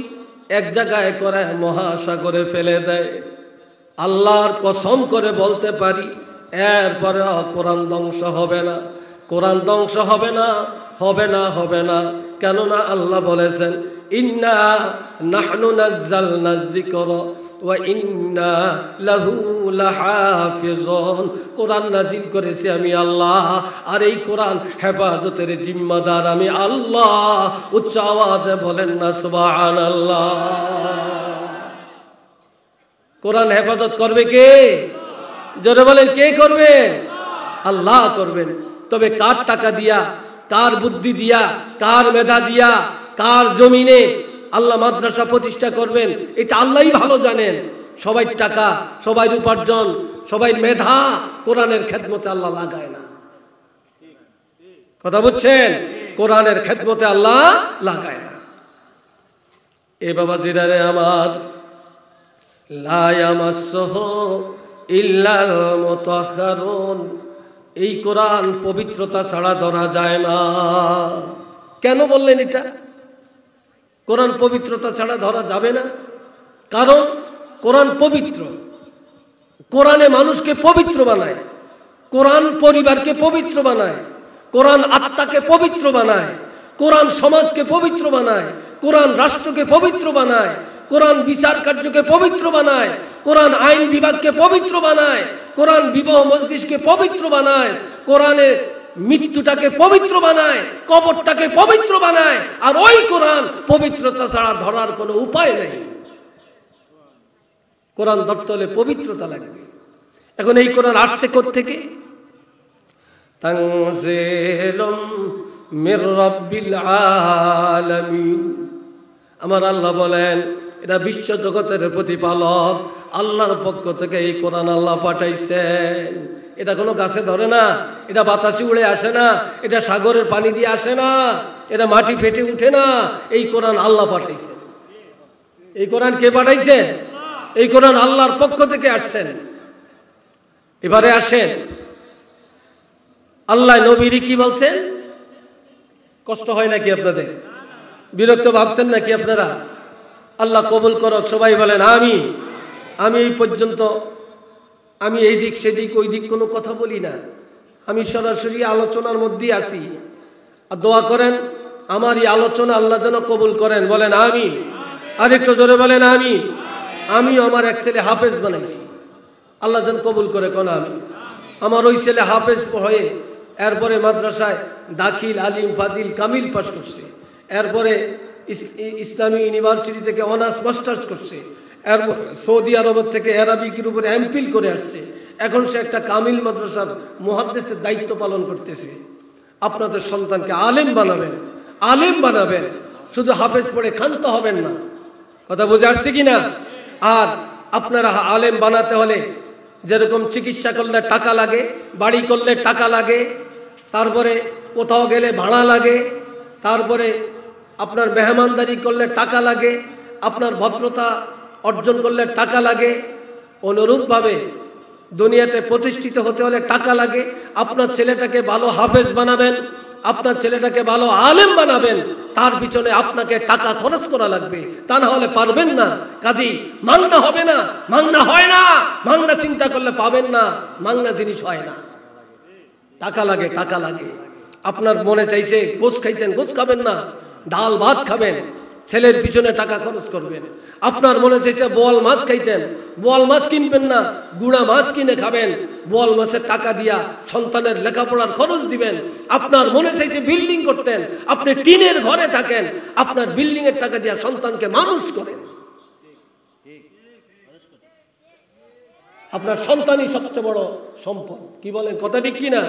Speaker 1: এক জায়গায় করে মহাসাগরে ফেলে দেয়, আল্লাহর কসম করে বলতে পারি এরপরে কোরআন ধ্বংস হবে না, কোরআন ধ্বংস হবে না, হবে না, হবে না। কেননা আল্লাহ বলেছেন ইন্না নাহনু নাজ্জালনা যিকরা ওয়া ইন্না লাহু লাহাফিজুন। কোরআন নাজিল করেছি আমি আল্লাহ, আর এই কোরআন হেফাজতের জিম্মাদার আমি আল্লাহ। উচ্চ আওয়াজে বলেন না সুবহানাল্লাহ। কোরআন হেফাজত করবে কে? জোরে বলেন কে করবে? আল্লাহ করবেন। তবে কার টাকা দিয়া, কার বুদ্ধি দিয়া, কার মেধা দিয়া, কার জমিনে আল্লাহ মাদ্রাসা প্রতিষ্ঠা করবেন এটা আল্লাহই ভালো জানেন। সবাই টাকা, সবাই উপার্জন, সবাই মেধা কোরআনের খেদমতে আল্লাহ লাগায় না। কথা বুঝছেন? কোরআনের খেদমতে আল্লাহ লাগায় না। এ বাবা জিরারে আমার, লা ইয়ামাসসুহু ইল্লাল মুতাহহারুন। এই কোরআন পবিত্রতা ছাড়া ধরা যায় না। কেন বললেন এটা? কোরআন পবিত্রতা ছাড়া ধরা যাবে না, কারণ কোরআন পবিত্র। কোরআনে মানুষকে পবিত্র বানায়, কোরআন পরিবারকে পবিত্র বানায়, কোরআন আত্মাকে পবিত্র বানায়, কোরআন সমাজকে পবিত্র বানায়, কোরআন রাষ্ট্রকে পবিত্র বানায়, কোরআন বিচার কার্যকে পবিত্র বানায়, কোরআন আইন বিভাগকে পবিত্র বানায়, কোরআন বিবাহ মজলিসকে পবিত্র বানায়, কোরআনে মৃত্যুটাকে পবিত্র বানায়, কবরটাকে পবিত্র বানায়। আর ওই কোরআন পবিত্রতা ছাড়া ধরার কোনো উপায় নেই। কোরআন ধরতে হলে পবিত্রতা লাগবে। এখন এই কোরআন আসছে কোত্থেকে? তানজিলুম মির রাব্বিল আলামিন। আমার আল্লাহ বলেন এটা বিশ্ব জগতের প্রতিপালক আল্লাহর পক্ষ থেকে এই কোরআন আল্লাহ পাঠাইছেন। এটা কোনো গাছে ধরে না, এটা বাতাসে উড়ে আসে না, এটা সাগরের পানি দিয়ে আসে না, এটা মাটি ফেটে উঠে না। এই কোরআন আল্লাহ পাঠাইছেন। এই কোরআন কে পাঠাইছে? এই কোরআন আল্লাহর পক্ষ থেকে আসছেন। এবারে আসেন, আল্লাহ নবীরই কি বলছেন? কষ্ট হয় নাকি আপনাদের? বিরক্ত ভাবছেন নাকি আপনারা? আল্লাহ কবুল করক। সবাই বলেন আমিন। আমি এই পর্যন্ত আমি এই দিক সেদিক ওই দিক কোনো কথা বলি না, আমি সরাসরি আলোচনার মধ্যেই আছি। আর দোয়া করেন আমার এই আলোচনা আল্লাহ যেন কবুল করেন। বলেন আমিন। আর একটু জোরে বলেন আমিন। আমিও আমার এক ছেলে হাফেজ বানাইছি, আল্লাহ যেন কবুল করে। কোন আমি আমার ওই ছেলে হাফেজ হয়ে এরপরে মাদ্রাসায় দাখিল, আলিম, ফাজিল, কামিল পাশ করছে, এরপরে ইসলামী ইউনিভার্সিটি থেকে অনার্স মাস্টার্স করছে, এরপর সৌদি আরবের থেকে অ্যারাবিকের উপরে এমফিল করে আসছে। এখন সে একটা কামিল মাদ্রাসার মুহাদ্দিসের দায়িত্ব পালন করতেছে। আপনাদের সন্তানকে আলেম বানাবেন, আলেম বানাবেন, শুধু হাফেজ পড়ে ক্ষান্ত হবেন না। কথা বুঝে আসছে কিনা? আর আপনারা আলেম বানাতে হলে যেরকম চিকিৎসা করলে টাকা লাগে, বাড়ি করলে টাকা লাগে, তারপরে কোথাও গেলে ভাড়া লাগে, তারপরে আপনার মেহমানদারি করলে টাকা লাগে, আপনার ভদ্রতা অর্জন করলে টাকা লাগে, অনুরূপভাবে দুনিয়াতে প্রতিষ্ঠিত হতে হলে টাকা লাগে। আপনার ছেলেটাকে ভালো হাফেজ বানাবেন, আপনার ছেলেটাকে ভালো আলেম বানাবেন, তার পিছনে আপনাকে টাকা খরচ করা লাগবে, তা না হলে পারবেন না। কাজী মাংনা হবে না, মাংনা হয় না, মাংনা চিন্তা করলে পাবেন না, মাংনা জিনিস হয় না, টাকা লাগে, টাকা লাগে। আপনার মনে চাইছে গোশ খাইতেন, গোশ খাবেন না, ডাল ভাত খাবেন, ছেলের পিছনে টাকা খরচ করবেন। আপনার মনে চাইছে বোয়াল মাছ খাইতেন, বোয়াল মাছ কিনবেন না, গুড়া মাছ কিনে খাবেন, বোয়াল মাছের টাকা দিয়া সন্তানের লেখাপড়ার খরচ দিবেন। আপনার মনে চাইছে বিল্ডিং করতেন, আপনি টিনের ঘরে থাকেন, আপনার বিল্ডিং এর টাকা দিয়া সন্তানকে মানুষ করেন। আপনার সন্তানই সবচেয়ে বড় সম্পদ। কি বলেন, কথা ঠিক কিনা?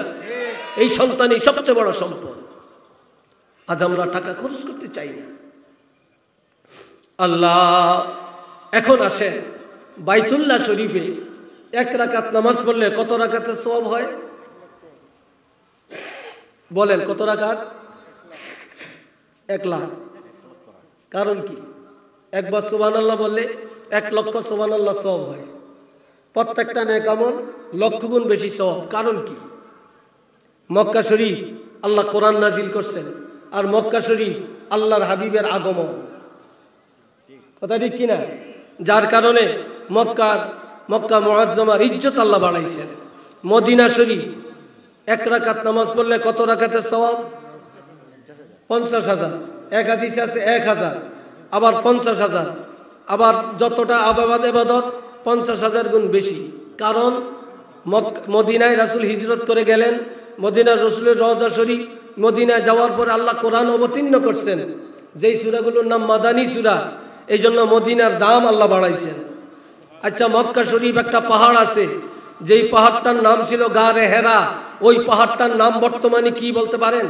Speaker 1: এই সন্তানই সবচেয়ে বড় সম্পদ। আজ আমরা টাকা খরচ করতে চাই না। আল্লাহ, এখন আসেন বাইতুল্লাহ শরীফে এক রাকাত নামাজ পড়লে কত রাকাতের সওয়াব হয়? বলেন কত রাকাত? 1 লাখ। কারণ কি? একবার সুবহানাল্লাহ বললে 1 লক্ষ সুবহানাল্লাহ সওয়াব হয়। প্রত্যেকটা নেক আমল লক্ষ গুণ বেশি সওয়াব। কারণ কি? মক্কা শরীফ আল্লাহ কোরআন নাজিল করছেন, আর মক্কা শরীফ আল্লাহর হাবিবের আগমন। কথা ঠিক কিনা? যার কারণে মক্কা মুআজ্জামার ইজ্জত আল্লাহ বাড়াইছেন। মদিনা শরীফ 1 রাকাত নামাজ পড়লে কত রাকাতের সওয়াব? 50,000। এক হাদিসে আছে 1000, আবার 50,000, আবার যতটা ইবাদত 50,000 গুণ বেশি। কারণ মদিনায় রাসূল হিজরত করে গেলেন, মদিনার রাসূলের রওজা শরীফ, মদিনায় যাওয়ার পর আল্লাহ কোরআন অবতীর্ণ করছেন, যেই সূরাগুলোর নাম মাদানী সূরা। এই জন্য মদিনার দাম আল্লাহ বাড়াইছেন। আচ্ছা, মক্কা শরীফ একটা পাহাড় আছে, যেই পাহাড়টার নাম ছিল গারে হেরা, ওই পাহাড়টার নাম বর্তমানে কি বলতে পারেন?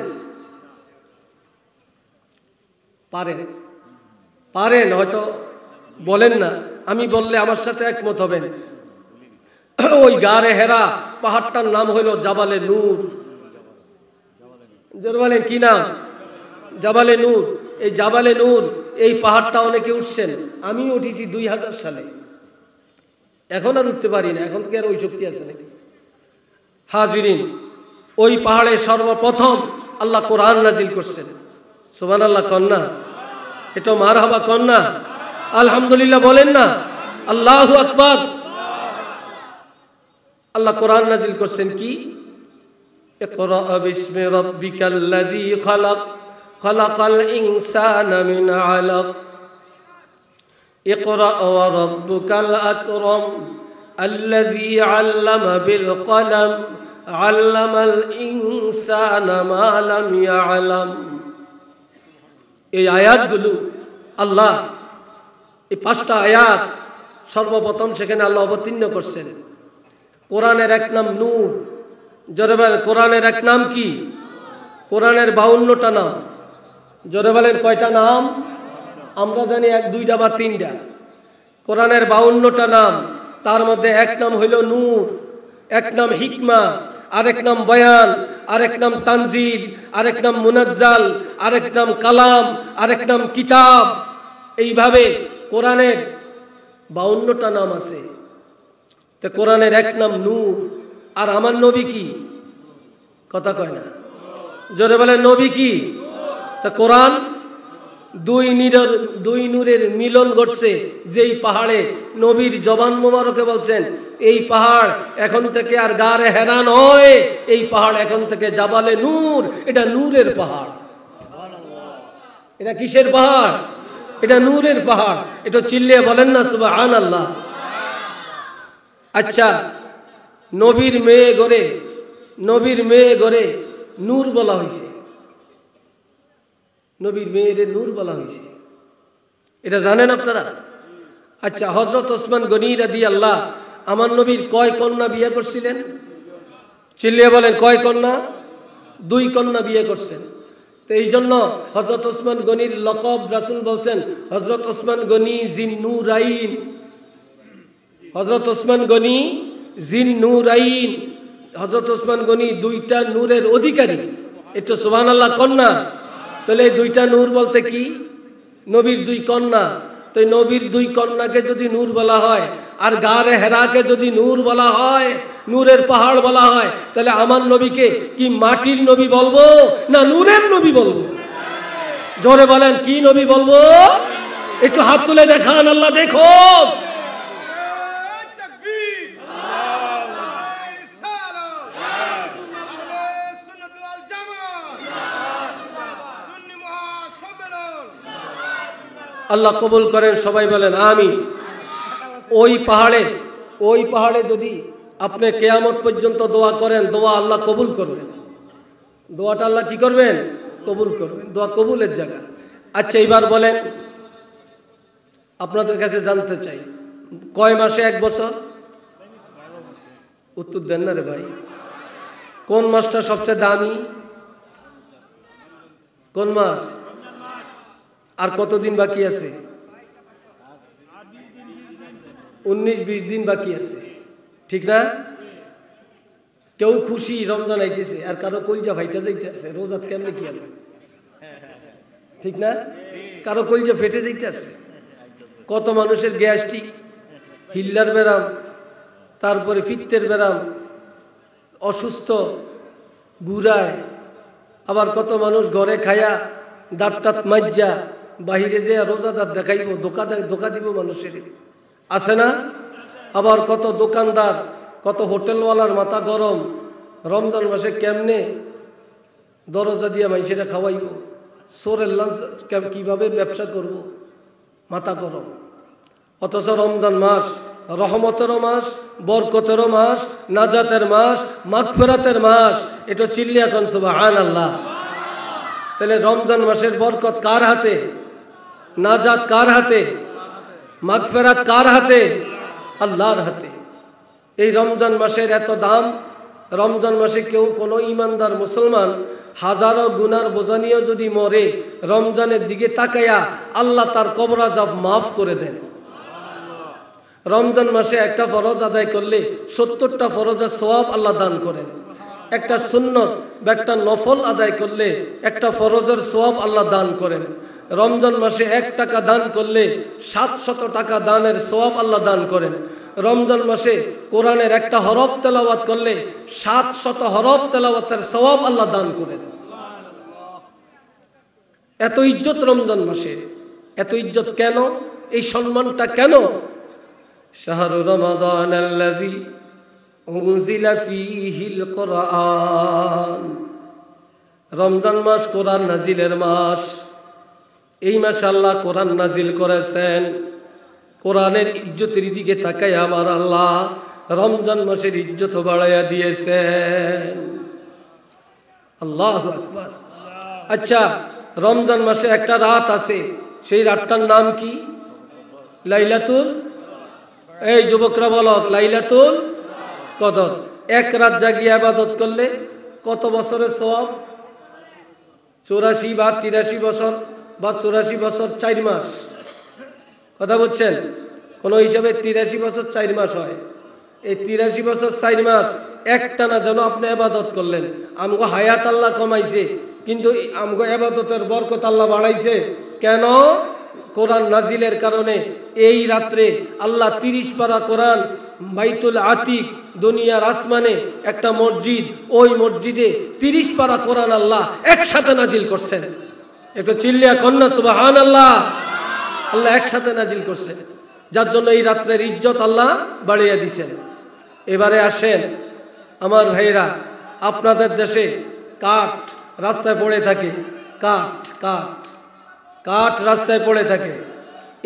Speaker 1: পারেন হয়তো বলেন না, আমি বললে আমার সাথে একমত হবেন। ওই গারে হেরা পাহাড়টার নাম হইল জাবালে নূর। বলেন কি নাম? জাবালে নূর। এই জাবালে নূর, এই পাহাড়টা অনেকে উঠছেন, আমি উঠেছি 2000 সালে। এখন আর উঠতে পারি না, এখন থেকে আর ওই শক্তি আছে নাকি? হাজিরিন, ওই পাহাড়ে সর্বপ্রথম আল্লাহ কোরআন নাজিল করছেন। সুবহানাল্লাহ কন্যা, এটা মারহাবা কন্যা, আলহামদুলিল্লাহ বলেন না, আল্লাহু আকবার। আল্লাহ কোরআন নাজিল করছেন কি? ইকরা বিসমি রাব্বিকাল্লাযী খালাক, খালাকাল ইনসানা মিন আলাক, ইকরা ওয়া রাব্বুকাল আকরাম, আল্লাযী আল্লামা বিল কলম, আল্লামাল ইনসানা মা লাম ইয়ালাম। এই আয়াতগুলো আল্লাহ, এই 5টা আয়াত সর্বপ্রথম সেখানে আল্লাহ অবতীর্ণ করছেন। কোরআনের এক নাম নূর। জোরে বলেন, কোরআনের এক নাম কি? কোরআনের 52টা নাম। জোরে বলেন, কয়টা নাম? আমরা জানি 1, 2টা বা 3টা। কোরআনের 52টা নাম, তার মধ্যে এক নাম হইল নূর, এক নাম হিকমা, আরেক নাম বয়ান, আরেক নাম তানজিল, আরেক নাম মুনাজ্জাল, আরেক নাম কালাম, আরেক নাম কিতাব। এইভাবে কোরআনের 52টা নাম আছে। তো কোরআনের এক নাম নূর। আর আমার নবী কি? কথা কয় না, জোরে বলে নবী কি? তা কোরআন দুই নূরের মিলন ঘটছে যেই পাহাড়ে। নবীর জবান মোবারকে বলছেন, এই পাহাড় এখন থেকে আর গারে হেরা নয়, এই পাহাড় এখন থেকে জাবালে নূর। এটা নূরের পাহাড়। এটা কিসের পাহাড়? এটা নূরের পাহাড়। এটা চিল্লিয়ে বলেন না সুবহানাল্লাহ। আচ্ছা, নবীর মেয়ে ঘরে নূর বলা হয়েছে, নবীর মেয়ের নূর বলা হয়েছে, এটা জানেন আপনারা? আচ্ছা, হযরত ওসমান গনি রাদিয়াল্লাহু আমার নবীর কয় কন্যা বিয়ে করছিলেন? চিল্লিয়ে বলেন, কয় কন্যা? 2 কন্যা বিয়ে করছেন। তো এই জন্য হযরত ওসমান গনির লকব রাসূল বলছেন হযরত ওসমান গনি জিন্নুরাইন, হযরত ওসমান গনি জিন্নুরাইন, হযরত ওসমান গনি দুইটা নূরের অধিকারী। একটু সুবহানাল্লাহ কন্যা। তাহলে এই দুইটা নূর বলতে কি? নবীর দুই কন্যা। তো নবীর দুই কন্যাকে যদি নূর বলা হয় আর গারে হেরাকে যদি নূর বলা হয়, নূরের পাহাড় বলা হয়, তাহলে আমার নবীকে কি মাটির নবী বলবো না নূরের নবী বলবো? জোরে বলেন কি নবী বলবো? একটু হাত তুলে দেখান, আল্লাহ দেখো। আল্লাহ কবুল করেন, সবাই বলেন আমিন। ওই পাহাড়ে যদি আপনি কিয়ামত পর্যন্ত দোয়া করেন, দোয়া আল্লাহ কবুল করবেন। দোয়াটা আল্লাহ কি করবেন? কবুল করবেন। দোয়া কবুলের জায়গা। আচ্ছা এবার বলেন, আপনাদের কাছে জানতে চাই, কয় মাসে এক বছর? উত্তর দেন না রে ভাই। কোন মাসটা সবচেয়ে দামি? কোন মাস? আর কতদিন বাকি আছে? 19-20 দিন বাকি আছে, ঠিক না? কেউ খুশি রমজান আইতেছে, আর কারো কলজা ফাইটা যাইতেছে, রোজাত কেমনে কি হবে, ঠিক না? কারো কলজা ফেটে যাইতেছে। কত মানুষের গ্যাস্ট্রিক, হিল্লার ব্যারাম, তারপরে পিত্তের ব্যারাম, অসুস্থ, গুড়ায়। আবার কত মানুষ ঘরে খায়া দাঁত মাজ্জা বাহিরে যে রোজাদার দেখাইব, ধোকা দিব মানুষের, আছে না? আবার কত দোকানদার, কত হোটেলওয়ালার মাথা গরম, রমজান মাসে কেমনে দরজা দিয়া মানুষেরা খাওয়াইব, সোরের লাঞ্চ কিভাবে ব্যবসা করব, মাথা গরম। অথচ রমজান মাস রহমতেরও মাস, বরকতেরও মাস, নাজাতের মাস, মাগফিরাতের মাস। এটা চিল্লিয়া কোন সুবহানাল্লাহ। তাহলে রমজান মাসের বরকত কার হাতে? নাজাত কার হাতে? মাগফিরাত কার হাতে? আল্লাহর হাতে। এই রমজান মাসের এত দাম। রমজান মাসে কেউ কোনো ইমানদার মুসলমান হাজারো গুনার বোঝা নিয়ে যদি মরে, রমজানের দিকে তাকায়া আল্লাহ তার কবর আযাব মাফ করে দেন। রমজান মাসে একটা ফরজ আদায় করলে 70টা ফরজের সওয়াব আল্লাহ দান করেন। একটা সুন্নত বা একটা নফল আদায় করলে একটা ফরজের সওয়াব আল্লাহ দান করেন। রমজান মাসে 1 টাকা দান করলে 700 টাকা দানের সওয়াব আল্লাহ দান করেন। রমজান মাসে কোরআনের একটা হরফ তেলাওয়াত করলে 700 হরফ তেলাওয়াতের সওয়াব আল্লাহ দান করেন। এত ইজ্জত রমজান মাসে। এত ইজ্জত কেন? এই সম্মানটা কেন? শাহরু রমাদানাল্লাযী উনজিলা ফীহিল কুরআন। রমজান মাস কোরআন নাজিলের মাস। এই মাসে আল্লাহ কোরআন নাজিল করেছেন। কোরআনের ইজ্জতের দিকে তাকায় আমার আল্লাহ রমজান মাসের ইজ্জত বাড়াইয়া দিয়েছেন। আল্লাহু আকবার। আচ্ছা, রমজান মাসে একটা রাত আছে, সেই রাতটার নাম কি? লাইলাতুল, এই যুবকরা বলো, লাইলাতুল কদর। 1 রাত জাগিয়ে ইবাদত করলে কত বছরের সওয়াব? 84 বা 83 বছর বা 84 বছর 4 মাস। কথা বলছেন? কোন হিসাবে 83 বছর 4 মাস হয়। এই 83 বছর 4 মাস একটানা যেন আপনি ইবাদত করলেন। আমগো হায়াত আল্লাহ কমাইছে, কিন্তু আমগো ইবাদতের বরকত আল্লাহ বাড়াইছে। কেন? কোরআন নাজিলের কারণে। এই রাত্রে আল্লাহ 30 পারা কোরআন বাইতুল আতিক, দুনিয়ার আসমানে একটা মসজিদ, ওই মসজিদে 30 পারা কোরআন আল্লাহ একসাথে নাজিল করছেন। একটু চিল্লিয়া কন্যা সুবহানাল্লাহ। আল্লাহ একসাথে নাজিল করছেন, যার জন্য এই রাত্রের ইজ্জত আল্লাহ বাড়িয়ে দিয়েছেন। এবারে আসেন আমার ভাইরা, আপনাদের দেশে কাঠ রাস্তায় পড়ে থাকে, কাঠ রাস্তায় পড়ে থাকে।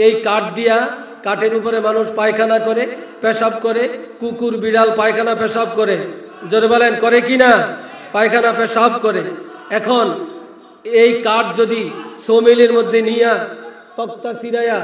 Speaker 1: এই কাঠ দিয়া, কাঠের উপরে মানুষ পায়খানা করে, পেশাব করে, কুকুর বিড়াল পায়খানা পেশাব করে। জোরে বলেন করে কি না? পায়খানা পেশাব করে। এখন এই কাঠ যদি 100 মিলের মধ্যে নিয়া তক্তা ছিড়াইয়া